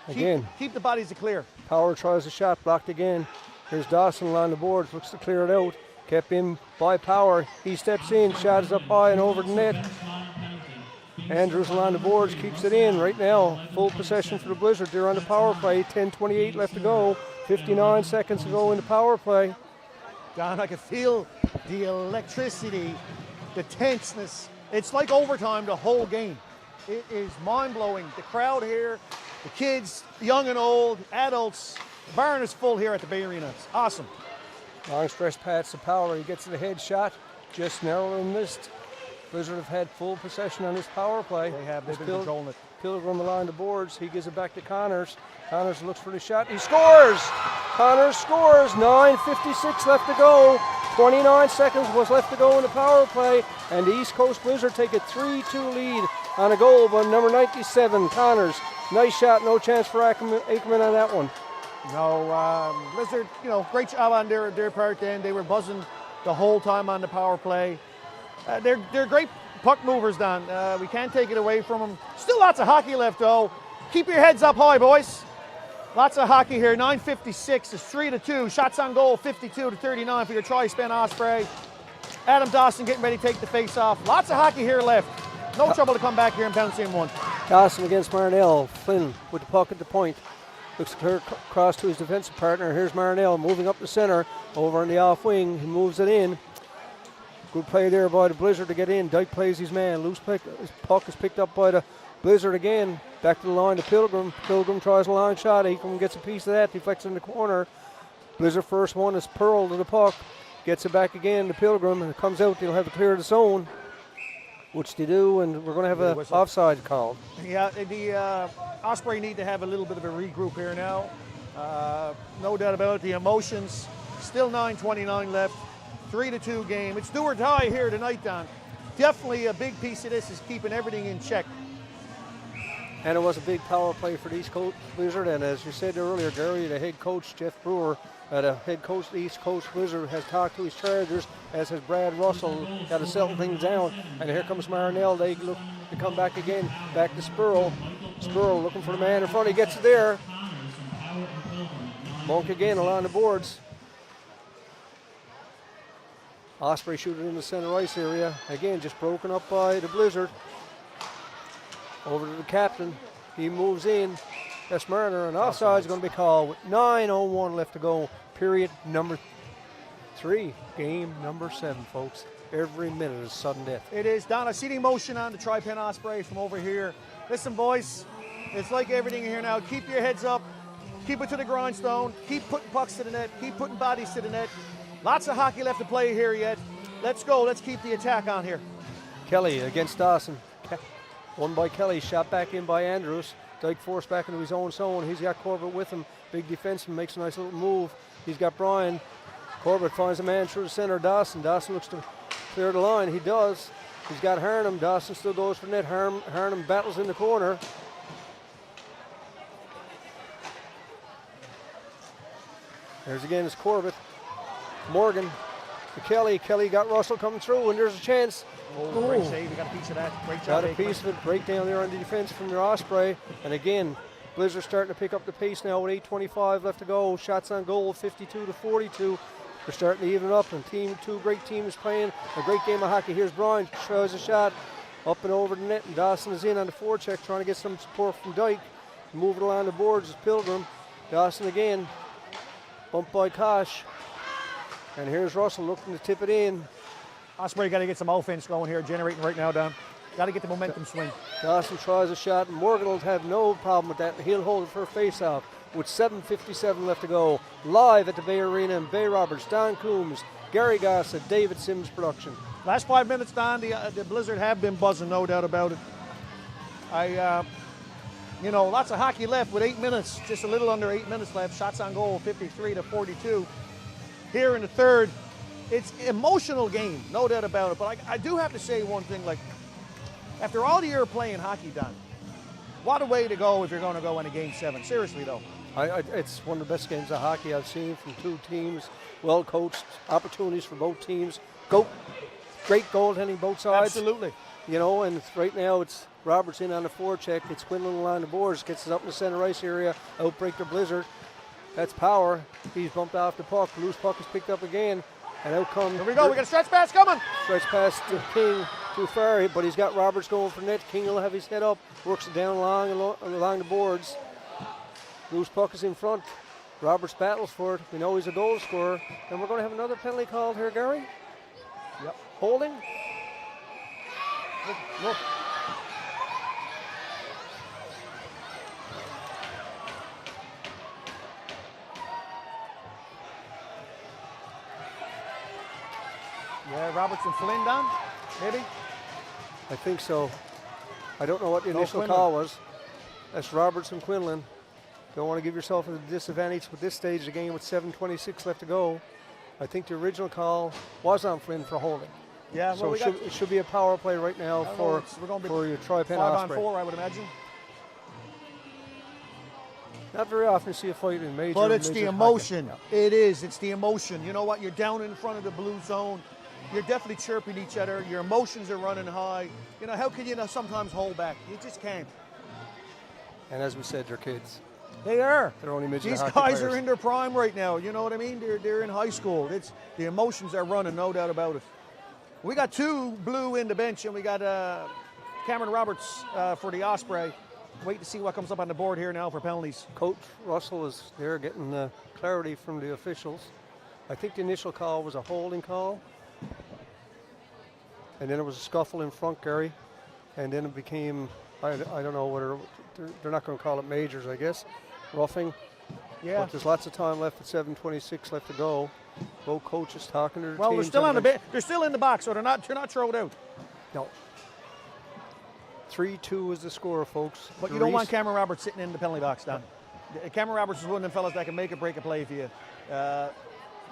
Again. Keep the bodies clear. Power tries a shot, blocked again. Here's Dawson along the boards, looks to clear it out. Kept in by Power. He steps in, shot is up high and over the net. Andrews along the boards, keeps it in right now. Full possession for the Blizzard. They're on the power play. 10:28 left to go. 59 seconds to go in the power play. Don, I can feel the electricity, the tenseness. It's like overtime the whole game. It is mind-blowing. The crowd here, the kids, young and old, adults, The barn is full here at the Bay Arena. It's awesome. Long stretch pass to Power. He gets to the head shot. Just narrowly missed. Blizzard have had full possession on this power play. They have. They've been controlling it. Pilgrim along the boards. He gives it back to Connors. Connors looks for the shot. He scores! Connors scores. 9:56 left to go. 29 seconds was left to go in the power play. And the East Coast Blizzard take a 3-2 lead on a goal by number 97, Connors. Nice shot. No chance for Ackerman on that one. No, Blizzard, great job on their part then. They were buzzing the whole time on the power play. They're great puck movers, Don. We can't take it away from them. Still lots of hockey left, though. Keep your heads up high, boys. Lots of hockey here. 9:56 is 3-2. Shots on goal, 52-39 for your Tri Pen Osprey. Adam Dawson getting ready to take the face off. Lots of hockey here left. No trouble to come back here and bounce in one. Dawson against Marnell. Flynn with the puck at the point. Looks across to his defensive partner. Here's Marnell moving up the center. Over on the off wing. He moves it in. Good play there by the Blizzard to get in. Dyke plays his man. Loose pick. His puck is picked up by the Blizzard again. Back to the line to Pilgrim. Pilgrim tries a long shot. Aikman gets a piece of that. Deflects in the corner. Blizzard first one is Pearl to the puck. Gets it back again to Pilgrim. And it comes out. They'll have to clear the zone, which they do. And we're going to have an offside call. Yeah, the Osprey need to have a little bit of a regroup here now. No doubt about it. The emotions. Still 9:29 left. 3-2 game. It's do or die here tonight, Don. Definitely a big piece of this is keeping everything in check. And it was a big power play for the East Coast Blizzard. And as you said earlier, Gary, the head coach, Jeff Brewer, the head coach of the East Coast Blizzard, has talked to his Chargers, as has Brad Russell, got to settle things down. And here comes Marnell. They look to come back again. Back to Spurl. Spurl looking for the man in front. He gets it there. Monk again along the boards. Osprey shooting in the center ice area. Again, just broken up by the Blizzard. Over to the captain. He moves in. That's Marner. And offside is going to be called with 9:01 left to go. Period number 3. Game number 7, folks. Every minute is sudden death. It is. Don, a seating motion on the Tri Pen Osprey from over here. Listen, boys, it's like everything here now. Keep your heads up. Keep it to the grindstone. Keep putting pucks to the net. Keep putting bodies to the net. Lots of hockey left to play here yet. Let's go. Let's keep the attack on here. Kelly against Dawson. Won by Kelly. Shot back in by Andrews. Dyke forced back into his own zone. He's got Corbett with him. Big defenseman makes a nice little move. He's got Brian. Corbett finds a man through the center. Dawson. Dawson looks to clear the line. He does. He's got Harnham. Dawson still goes for net. Harnham battles in the corner. There's again is Corbett. Morgan to Kelly. Kelly got Russell coming through, and there's a chance. Oh, great save. We got a piece of that. Great job. Got a piece of it. Break down there on the defense from your Osprey. And again, Blizzard starting to pick up the pace now with 8:25 left to go. Shots on goal, 52-42. They're starting to even up, and two great teams playing a great game of hockey. Here's Brian, tries a shot up and over the net, and Dawson is in on the forecheck trying to get some support from Dyke. Moving along the boards is Pilgrim. Dawson again, bumped by Kosh. And here's Russell looking to tip it in. Osprey got to get some offense going here, generating right now, Don. Got to get the momentum swing. Dawson tries a shot, and Morgan will have no problem with that. He'll hold it for a face-off with 7:57 left to go. Live at the Bay Arena in Bay Roberts, Don Coombs, Gary Gossett, David Sims production. Last 5 minutes, Don, the Blizzard have been buzzing, no doubt about it. Lots of hockey left with 8 minutes, just a little under 8 minutes left. Shots on goal, 53-42. Here in the third, it's an emotional game, no doubt about it. But I do have to say one thing, after all the year playing hockey, Don, what a way to go if you're going to go into Game 7. Seriously, though. It's one of the best games of hockey I've seen from two teams. Well coached, opportunities for both teams. Great goaltending both sides. Absolutely. And right now it's Roberts in on the forecheck. It's Quinlan along the boards, gets it up in the center ice area. Outbreak the Blizzard. That's Power. He's bumped off the puck. Loose puck is picked up again. And out comes. Here we go. We got a stretch pass coming. Stretch pass to King. Too far, but he's got Roberts going for net. King will have his head up. Works it down along the boards. Loose puck is in front. Roberts battles for it. We know he's a goal scorer. And we're going to have another penalty called here, Gary. Yep. Holding. Look. Yeah, Robertson Flynn down, maybe? I think so. I don't know what the initial Quinlan. call was. That's Robertson Quinlan. Don't want to give yourself a disadvantage with this stage of the game with 7:26 left to go. I think the original call was on Flynn for holding. Yeah, So well, it should be a power play right now for your Tri Pen Osprey. 5-on-4, I would imagine. Not very often you see a fight in major. But it's major the hockey. emotion. Yeah. It is. It's the emotion. You know what? You're down in front of the blue zone. You're definitely chirping each other. Your emotions are running high. You know, how can you sometimes hold back? You just can't. And as we said, they're kids. They are. They're only midget These hockey guys players. are in their prime right now. You know what I mean? They're in high school. It's the emotions are running, no doubt about it. We got 2 blue in the bench, and we got Cameron Roberts for the Osprey. Wait to see what comes up on the board here now for penalties. Coach Russell is there getting clarity from the officials. I think the initial call was a holding call. And then it was a scuffle in front, Gary. And then it became, I don't know whether, they're not going to call it majors, I guess. Roughing. Yeah. But there's lots of time left at 7:26 left to go. Both coaches talking to their Well, teams. they're still on the they're still in the box, so they're not thrown out. No. 3-2 is the score, folks. But you don't want Cameron Roberts sitting in the penalty box, Don. Cameron Roberts is one of them fellas that can make or break a play for you.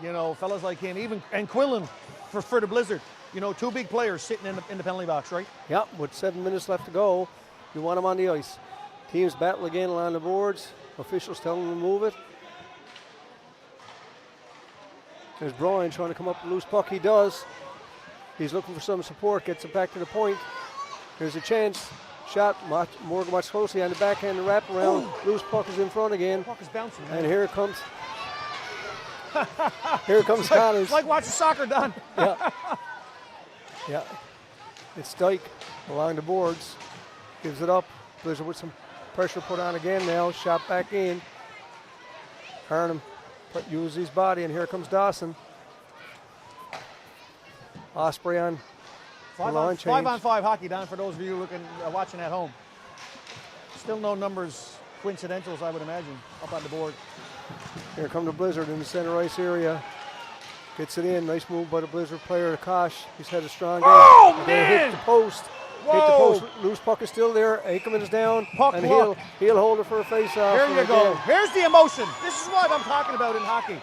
You know, fellas like him, and Quinlan for the Blizzard. You know, 2 big players sitting in the penalty box, right? Yeah, with 7 minutes left to go, you want them on the ice. Teams battle again along the boards. Officials telling them to move it. There's Brian trying to come up with a loose puck. He does. He's looking for some support, gets it back to the point. Here's a chance. Shot. Morgan watch closely on the backhand and wrap around. Loose puck is in front again. Puck is bouncing. And here it comes. Here comes Connors. It's like watching soccer, Don. Yeah. Yeah. It's Dyke along the boards. Gives it up. Blizzard with some pressure put on again now. Shot back in. Harnham uses his body, and here comes Dawson. Osprey on the line change. 5-on-5 hockey, Don, for those of you watching at home. Still no numbers, coincidentals, I would imagine, up on the board. Here come the Blizzard in the center ice area. Gets it in. Nice move by the Blizzard player, Akash. He's had a strong game. Oh, And man! hit the post. Whoa! Hit the post. Loose puck is still there. Aikman is down. Puck and luck. he'll hold it for a face-off. Here you go. Again. Here's the emotion. This is what I'm talking about in hockey.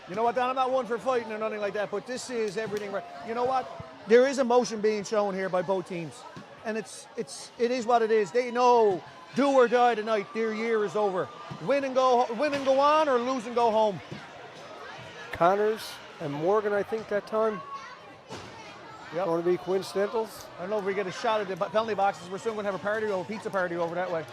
You know what, Don? I'm not one for fighting or nothing like that, but this is everything right. You know what? There is emotion being shown here by both teams, and it is what it is. They know, do or die tonight. Their year is over. Win and go on, or lose and go home. Connors and Morgan, I think that time. Yep. Going to be coincidentals. I don't know if we get a shot at the penalty boxes. We're soon going to have a pizza party over that way.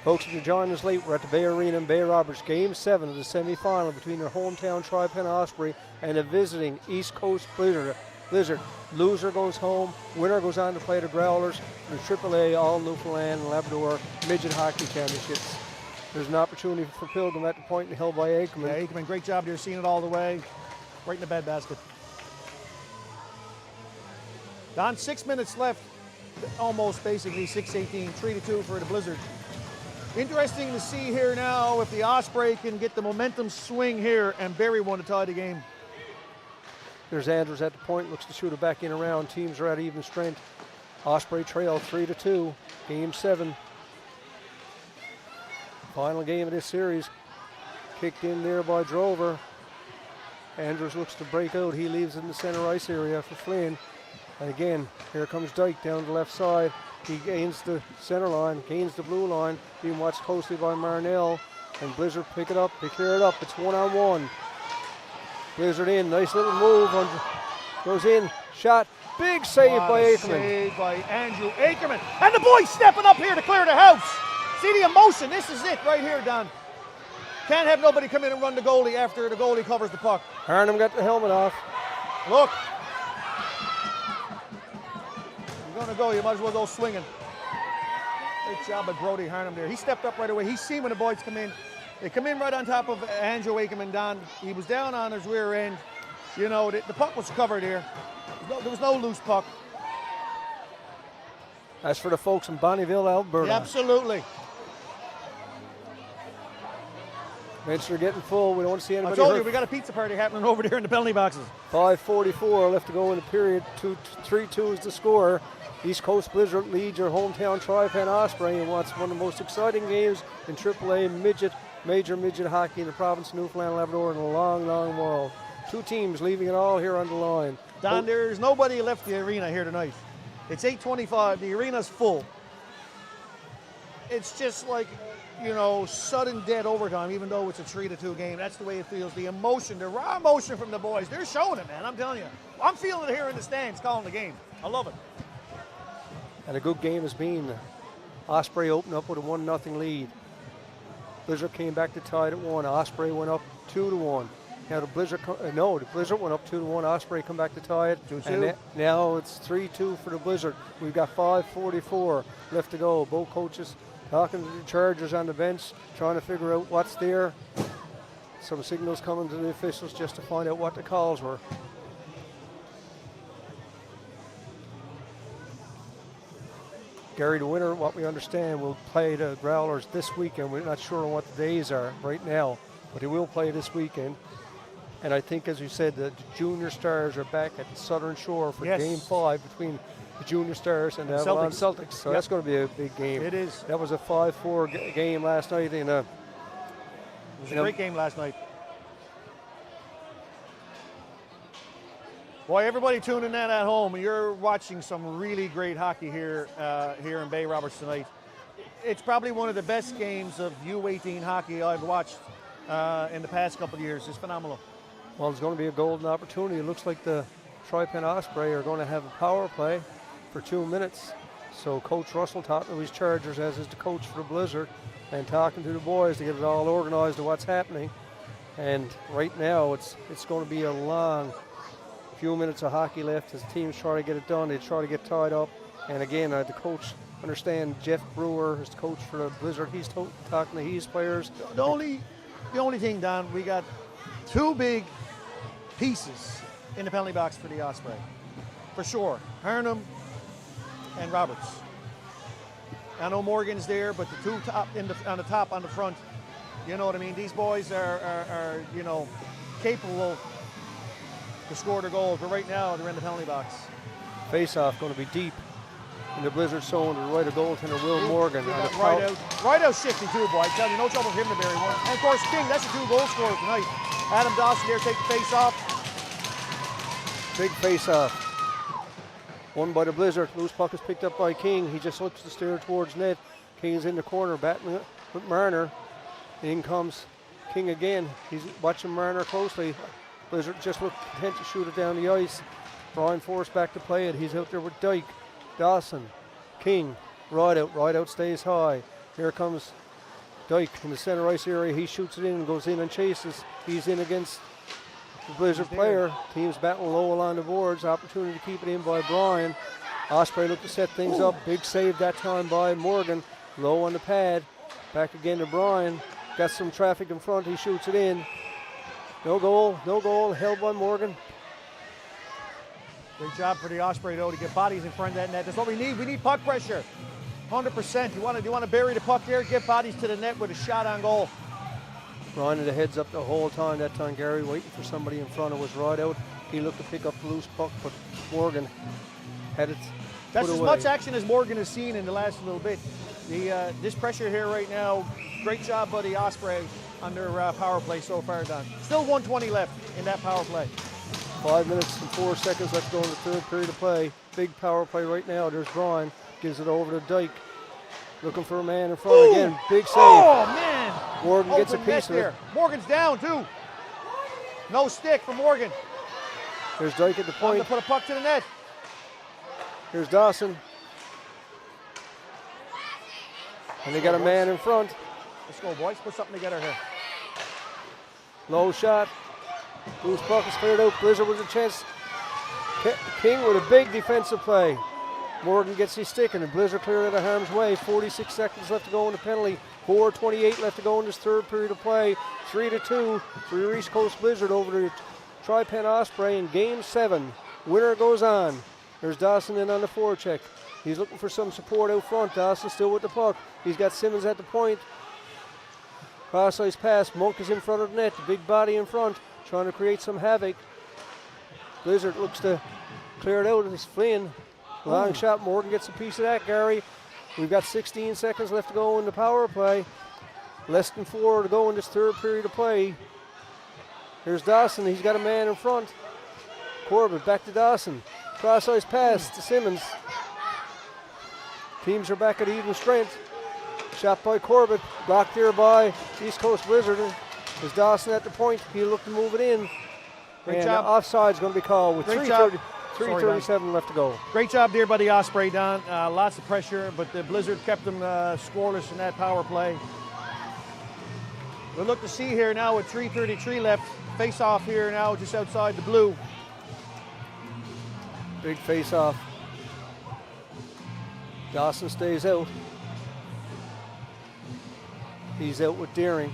Folks, if you're joining us late, we're at the Bay Arena in Bay Roberts, Game 7 of the semifinal between their hometown Tri Pen Osprey and the visiting East Coast Blizzard. Loser goes home, winner goes on to play the Growlers in the AAA All Newfoundland and Labrador Midget Hockey Championships. There's an opportunity for Pilgrim at the point and held by Aikman. Yeah, Aikman, great job there, seeing it all the way. Right in the bed basket. Don, 6 minutes left, almost basically 6:18, 3-2 for the Blizzard. Interesting to see here now if the Osprey can get the momentum swing here and bury one to tie the game. There's Andrews at the point, looks to shoot it back in around. Teams are at even strength. Osprey trail 3-2, Game 7. Final game of this series. Kicked in there by Drover. Andrews looks to break out. He leaves in the center ice area for Flynn. And again, here comes Dyke down the left side. He gains the center line, gains the blue line, being watched closely by Marnell. And Blizzard pick it up, they clear it up. It's 1-on-1. Blizzard in, nice little move. Goes in, shot, big save by Aikman. Save by Andrew Ackerman. And the boys stepping up here to clear the house. See the emotion, this is it right here, Don. Can't have nobody come in and run the goalie after the goalie covers the puck. Harnham got the helmet off. Look. You're going to go, you might as well go swinging. Great job by Brody Harnham there. He stepped up right away. He's seen when the boys come in. They come in right on top of Andrew Aikman, Don. He was down on his rear end. You know, the puck was covered here. There was no loose puck. That's for the folks in Bonneville, Alberta. Yeah, absolutely. Bench are getting full. We don't want to see I anybody told hurt. you, we got a pizza party happening over there in the penalty boxes. 5:44 left to go in the period. 3-2 is the score. East Coast Blizzard leads your hometown Tri Pen Osprey in what's one of the most exciting games in AAA major midget hockey in the province of Newfoundland and Labrador in a long, long while. Two teams leaving it all here on the line. Don, there's nobody left the arena here tonight. It's 8:25. The arena's full. It's just like, you know, sudden dead overtime, even though it's a 3-2 game. That's the way it feels. The emotion, the raw emotion from the boys, they're showing it, man. I'm telling you. I'm feeling it here in the stands calling the game. I love it. And a good game has been. Osprey opened up with a 1-0 lead. Blizzard came back to tie it at 1. Osprey went up 2-1. Now the Blizzard went up 2-1. Osprey come back to tie it. 2-2. And now it's 3-2 for the Blizzard. We've got 5:44 left to go. Both coaches talking to the Chargers on the bench, trying to figure out what's there. Some signals coming to the officials just to find out what the calls were. Gary, the winner, what we understand, will play the Growlers this weekend. We're not sure on what the days are right now, but he will play this weekend. And I think, as you said, the Junior Stars are back at the Southern Shore for Game 5 between the Junior Stars and the Avalon Celtics. So that's going to be a big game. It is. That was a 5-4 game last night. It was a great game last night. Boy, everybody tuning in at home, you're watching some really great hockey here in Bay Roberts tonight. It's probably one of the best games of U18 hockey I've watched in the past couple of years. It's phenomenal. Well, it's going to be a golden opportunity. It looks like the Tri Pen Osprey are going to have a power play for 2 minutes. So Coach Russell talking to his Chargers, as is the coach for the Blizzard, and talking to the boys to get it all organized to what's happening. And right now, it's going to be a long few minutes of hockey left as teams try to get it done. They try to get tied up. And again, the coach, understand Jeff Brewer is the coach for the Blizzard. He's talking to his players. The only thing, Don, we got two big pieces in the penalty box for the Osprey, for sure. Harnum and Roberts. I know Morgan's there, but the two on the front, you know what I mean? These boys are you know, capable to score their goals, but right now they're in the penalty box. Face-off going to be deep in the Blizzard zone to the right of goaltender Will Morgan. Right out shifty too, boy. I tell you, no trouble for him to bury one. And of course, King, that's the 2 goal scorers tonight. Adam Dawson there, take the face-off. Big face-off. Won by the Blizzard. Loose puck is picked up by King. He just looks to steer towards net. King is in the corner, batting with Marner. In comes King again. He's watching Marner closely. Blizzard just looked content to shoot it down the ice. Brian Forrest back to play it. He's out there with Dyke, Dawson, King. Right out stays high. Here comes Dyke in the center ice area. He shoots it in and goes in and chases. He's in against the Blizzard player. Team's battling low along the boards. Opportunity to keep it in by Brian. Osprey looked to set things up. Big save that time by Morgan. Low on the pad. Back again to Brian. Got some traffic in front. He shoots it in. No goal. Held by Morgan. Great job for the Osprey, though, to get bodies in front of that net. That's what we need. We need puck pressure. 100%. You want to bury the puck there, get bodies to the net with a shot on goal. Brian had the heads up the whole time. That time Gary waiting for somebody in front of was right out. He looked to pick up the loose puck, but Morgan had it That's put as away. much action as Morgan has seen in the last little bit. This pressure here right now, great job by the Osprey on their power play so far, Don. Still 1:20 left in that power play. 5 minutes and 4 seconds left to go in the third period of play. Big power play right now. There's Brian. Gives it over to Dyke. Looking for a man in front again. Big save. Oh, man. Morgan gets a Open piece net of there. it. Morgan's down, too. No stick for Morgan. There's Dyke at the Time point. to put a puck to the net. Here's Dawson. And they got a man in front. Let's go, boys. Put something together here. Low shot. Loose puck is cleared out. Blizzard with a chance. King with a big defensive play. Morgan gets his stick and the Blizzard cleared out of harm's way. 46 seconds left to go in the penalty. 4:28 left to go in this third period of play. 3-2 for your East Coast Blizzard over the Tri Pen Osprey in Game 7. Winner goes on. There's Dawson in on the forecheck. He's looking for some support out front. Dawson still with the puck. He's got Simmons at the point. Cross-ice pass. Monk is in front of the net. The big body in front, trying to create some havoc. Blizzard looks to clear it out. It's Flynn. Long shot. Morgan gets a piece of that, Gary. We've got 16 seconds left to go in the power play. Less than 4 to go in this third period of play. Here's Dawson. He's got a man in front. Corbett back to Dawson. Cross-ice pass to Simmons. Teams are back at even strength. Shot by Corbett. Blocked there by East Coast Blizzard. Is Dawson at the point? He'll look to move it in. Great job. Offside's going to be called with 3:37 left to go. Great job there by the Osprey, Don. Lots of pressure, but the Blizzard kept them scoreless in that power play. We'll look to see here now with 3:33 left. Face off here now just outside the blue. Big face off. Dawson stays out. He's out with Deering.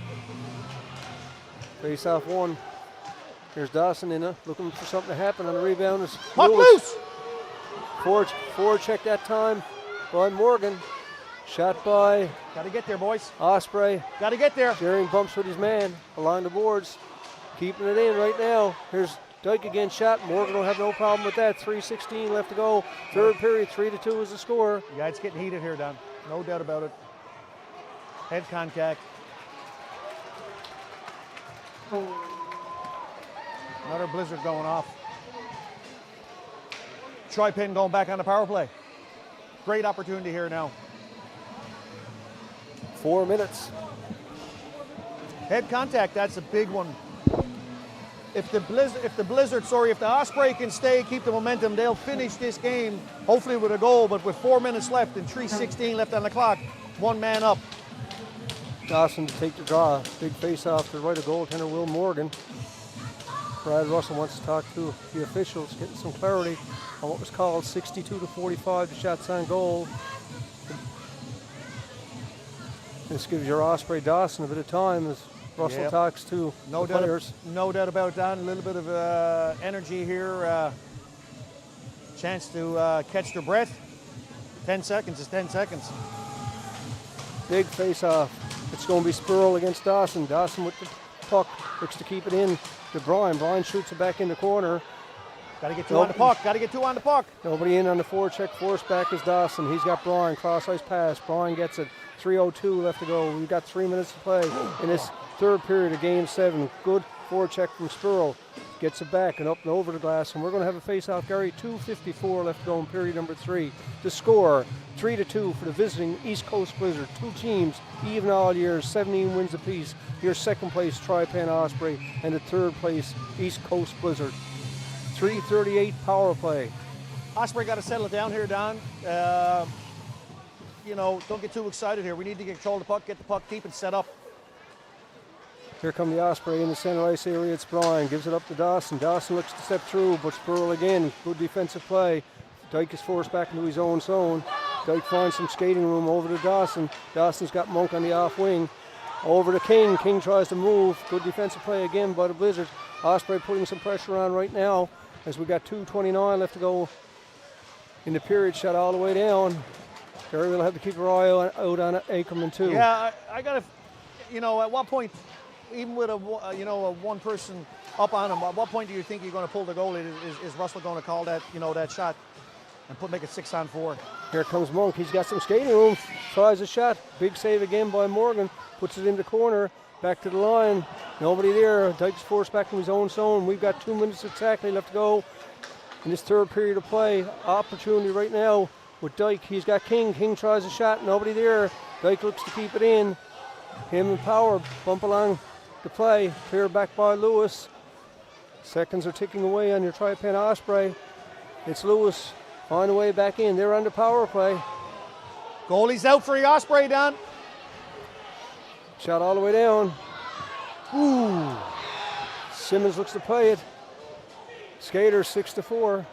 Face off one. Here's Dawson in it, looking for something to happen on the rebound. It's Puck loose! Forward check that time by Morgan. Shot by... Got to get there, boys. Osprey. Got to get there. Deering bumps with his man along the boards. Keeping it in right now. Here's Dyke again shot. Morgan will have no problem with that. 3:16 left to go. Third period, 3-2 is the score. Yeah, it's getting heated here, Don. No doubt about it. Head contact. Another Blizzard going off. Tri Pen going back on the power play. Great opportunity here now. 4 minutes. Head contact, that's a big one. If the Osprey can stay, keep the momentum, they'll finish this game, hopefully with a goal, but with 4 minutes left and 3:16 left on the clock, one man up. Dawson to take the draw. Big face off to the right of goaltender Will Morgan. Brad Russell wants to talk to the officials, getting some clarity on what was called 62-45, the shots on goal. This gives your Osprey Dawson a bit of time as Russell talks to the players. No doubt about that. A little bit of energy here. Chance to catch their breath. 10 seconds is 10 seconds. Big face off. It's going to be Spurl against Dawson. Dawson with the puck, looks to keep it in to Brian. Brian shoots it back in the corner. Got to get two on the puck. Got to get two on the puck. Nobody in on the forecheck. Force back is Dawson. He's got Brian. Cross-ice pass. Brian gets it. 3:02 left to go. We've got 3 minutes to play in this third period of Game 7. Good forecheck from Spurl. Gets it back and up and over the glass. And we're going to have a face-off, Gary. 2:54 left to go in period number 3. The score, 3-2 for the visiting East Coast Blizzard. Two teams, even all years, 17 wins apiece. Your second place, Tri Pen Osprey, and the third place, East Coast Blizzard. 3:38 power play. Osprey got to settle it down here, Don. Don't get too excited here. We need to get control of the puck, get the puck, keep it set up. Here come the Osprey in the center ice area. It's Brian. Gives it up to Dawson. Dawson looks to step through, but Spurl again. Good defensive play. Dyke is forced back into his own zone. Dyke finds some skating room over to Dawson. Dawson's got Monk on the off wing. Over to King. King tries to move. Good defensive play again by the Blizzard. Osprey putting some pressure on right now as we got 2:29 left to go in the period. Shot all the way down. Gary will have to keep our eye out on Ackerman too. Yeah, I got to, at what point, even with a one person up on him, at what point do you think you're going to pull the goalie? Is Russell going to call that, that shot and make it 6-on-4? Here comes Monk. He's got some skating room. Tries a shot. Big save again by Morgan. Puts it in the corner. Back to the line. Nobody there. Dyke's forced back in his own zone. We've got 2 minutes exactly left to go in this third period of play. Opportunity right now with Dyke. He's got King. King tries a shot. Nobody there. Dyke looks to keep it in. Him and Power bump along the play. Clear back by Lewis. Seconds are ticking away on your Tri Pen Osprey. It's Lewis. Find a way back in. They're on the power play. Goalie's out for the Osprey, Don. Shot all the way down. Ooh. Simmons looks to play it. Skater 6-4.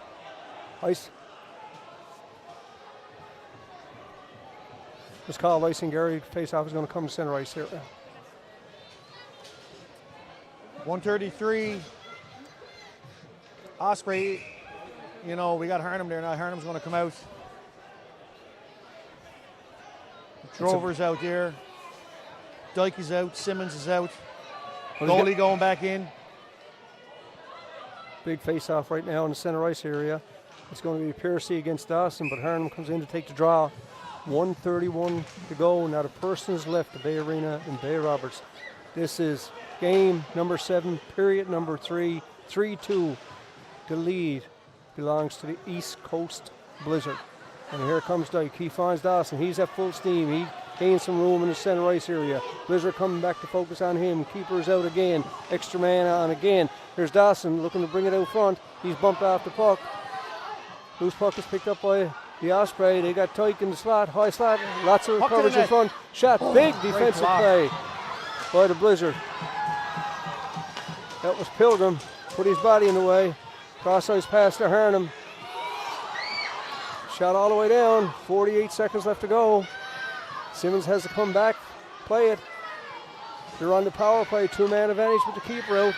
Ice. It's called icing, Gary. Face-off is going to come to center ice here. 133. Osprey, we got Harnham there now. Harnham's going to come out. Drover's out there. Dyke is out. Simmons is out. Goalie going back in. Big face-off right now in the center ice area. It's going to be Piercy against Dawson, but Harnham comes in to take the draw. 1:31 to go. Not a person is left at Bay Arena in Bay Roberts. This is game number 7, period number 3, 3-2. The lead belongs to the East Coast Blizzard. And here comes Dyke. He finds Dawson. He's at full steam. He gains some room in the center ice area. Blizzard coming back to focus on him. Keeper's out again. Extra man on again. Here's Dawson looking to bring it out front. He's bumped off the puck. Loose puck is picked up by the Osprey. They got Dyke in the slot, high slot. Lots of coverage in front. Shot. Big defensive play by the Blizzard. That was Pilgrim. Put his body in the way. Cross ice pass to Harnham. Shot all the way down. 48 seconds left to go. Simmons has to come back, play it. They're on the power play. 2-man advantage with the keeper out.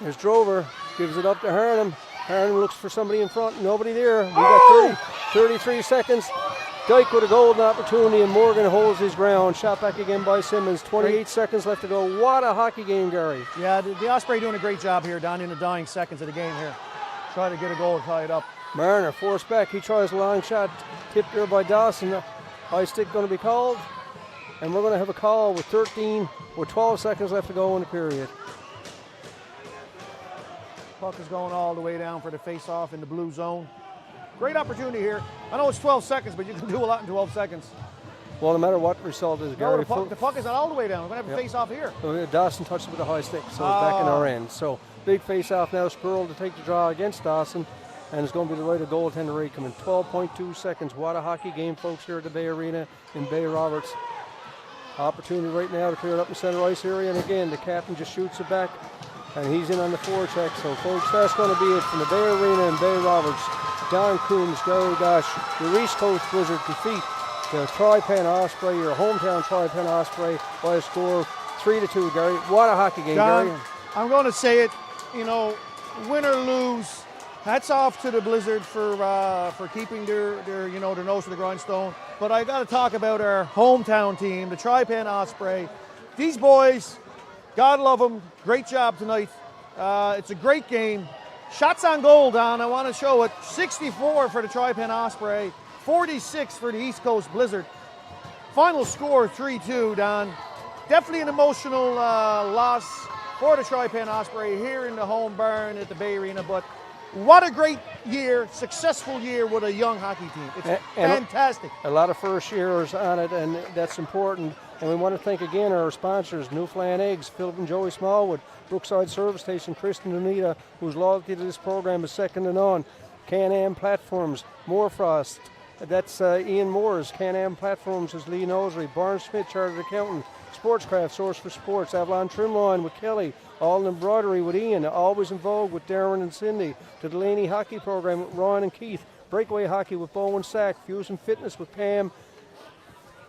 There's Drover. Gives it up to Harnham. Harnham looks for somebody in front. Nobody there. We got 33 seconds. Dyke with a golden opportunity, and Morgan holds his ground. Shot back again by Simmons. 28 seconds left to go. What a hockey game, Gary. Yeah, the Osprey doing a great job here down in the dying seconds of the game here. Try to get a goal, tie it up. Marner forced back. He tries a long shot. Tipped there by Dawson. High stick going to be called. And we're going to have a call with 12 seconds left to go in the period. Puck is going all the way down for the face-off in the blue zone. Great opportunity here. I know it's 12 seconds, but you can do a lot in 12 seconds. Well, no matter what result is, Gary. No, the puck is not all the way down. We're going to have a face-off here. So Dawson touched it with a high stick, so it's back in our end. So big face-off now. Spurl to take the draw against Dawson. And it's going to be the right of goaltender Ray coming. 12.2 seconds. What a hockey game, folks, here at the Bay Arena in Bay Roberts. Opportunity right now to clear it up in the center ice area. And again, the captain just shoots it back. And he's in on the forecheck. So, folks, that's going to be it from the Bay Arena in Bay Roberts. Don Coombs, Gary Gosh, your East Coast Blizzard defeat the Tri Pen Osprey, your hometown Tri Pen Osprey, by a score of 3-2, Gary. What a hockey game, John, Gary. I'm going to say it, win or lose, hats off to the Blizzard for keeping their nose to the grindstone. But I got to talk about our hometown team, the Tri Pen Osprey. These boys, God love them, great job tonight. It's a great game. Shots on goal, Don, I want to show it. 64 for the Tri Pen Osprey, 46 for the East Coast Blizzard. Final score 3-2, Don. Definitely an emotional loss for the Tri Pen Osprey here in the home barn at the Bay Arena, but what a great year, successful year with a young hockey team. It's fantastic. A lot of first years on it, and that's important. And we want to thank again our sponsors, Newfoundland Eggs, Philip and Joey Smallwood, Brookside Service Station, Kristen and Anita, whose loyalty to this program is second to none. Can-Am Platforms, Moorfrost, that's Ian Moore's. Can-Am Platforms is Lee Nosery, Barnes Smith, Chartered Accountant, Sportscraft, Source for Sports, Avalon Trimline with Kelly, All in Embroidery with Ian, Always in Vogue with Darren and Cindy, the Delaney Hockey Program with Ron and Keith, Breakaway Hockey with Bowen Sack, Fusion Fitness with Pam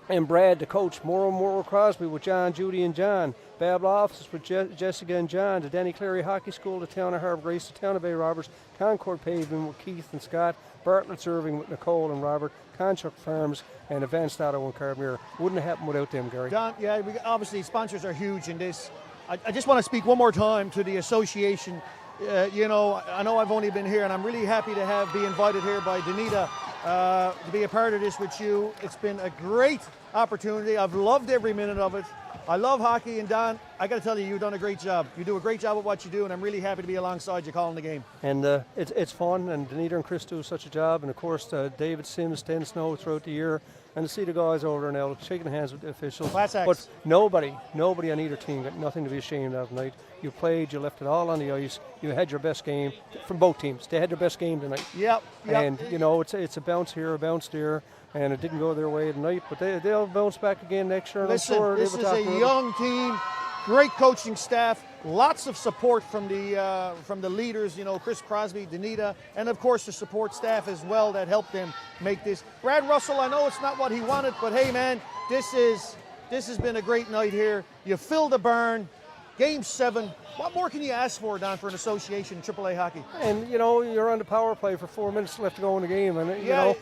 and Brad, the coach, Morrow Crosby with John, Judy, and John, Babel Office with Jessica and John, the Danny Cleary Hockey School, the Town of Harbour Grace, the Town of Bay Roberts, Concord Pavement with Keith and Scott, Bartlett's Irving with Nicole and Robert, Conchuck Farms, and Advanced Auto and Carbier. Wouldn't have happened without them, Gary. Don, yeah, obviously sponsors are huge in this. I just want to speak one more time to the association. I know I've only been here, and I'm really happy to be invited here by Danita to be a part of this with you. It's been a great opportunity. I've loved every minute of it. I love hockey, and Don, I got to tell you, you've done a great job. You do a great job at what you do, and I'm really happy to be alongside you calling the game. And it's fun, and Danita and Chris do such a job, and of course David Sims, Dan Snow throughout the year, and to see the guys over there now shaking hands with the officials. Class acts. But nobody on either team got nothing to be ashamed of tonight. You played, you left it all on the ice, you had your best game from both teams. They had their best game tonight. Yep. And it's a bounce here, a bounce there. And it didn't go their way tonight, but they'll bounce back again next year. Listen, this is a young team, great coaching staff, lots of support from the leaders, Chris Crosby, Danita, and of course the support staff as well that helped them make this. Brad Russell, I know it's not what he wanted, but hey man, this has been a great night here. You filled the barn. Game 7. What more can you ask for, Don, for an association in AAA hockey? And you know, you're on the power play for 4 minutes left to go in the game, and you Yeah. know,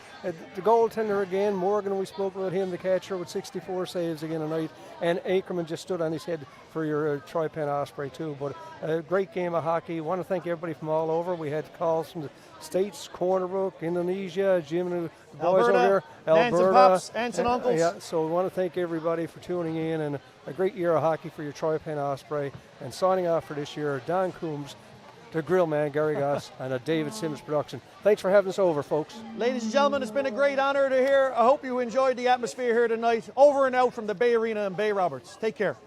the goaltender again, Morgan, we spoke about him, the catcher with 64 saves again tonight, and Ackerman just stood on his head for your Tri Pen Osprey too. But a great game of hockey. Want to thank everybody from all over. We had calls from the States, Cornerbrook, Indonesia, Jim and the boys Alberta, over there, Nans and Pops, aunts and uncles. Yeah, so we want to thank everybody for tuning in, and a great year of hockey for your Tri Pen Osprey. And signing off for this year, Don Coombs, the grill man, Gary Goss, and a David Sims production. Thanks for having us over, folks. Ladies and gentlemen, it's been a great honor to hear. I hope you enjoyed the atmosphere here tonight. Over and out from the Bay Arena in Bay Roberts. Take care.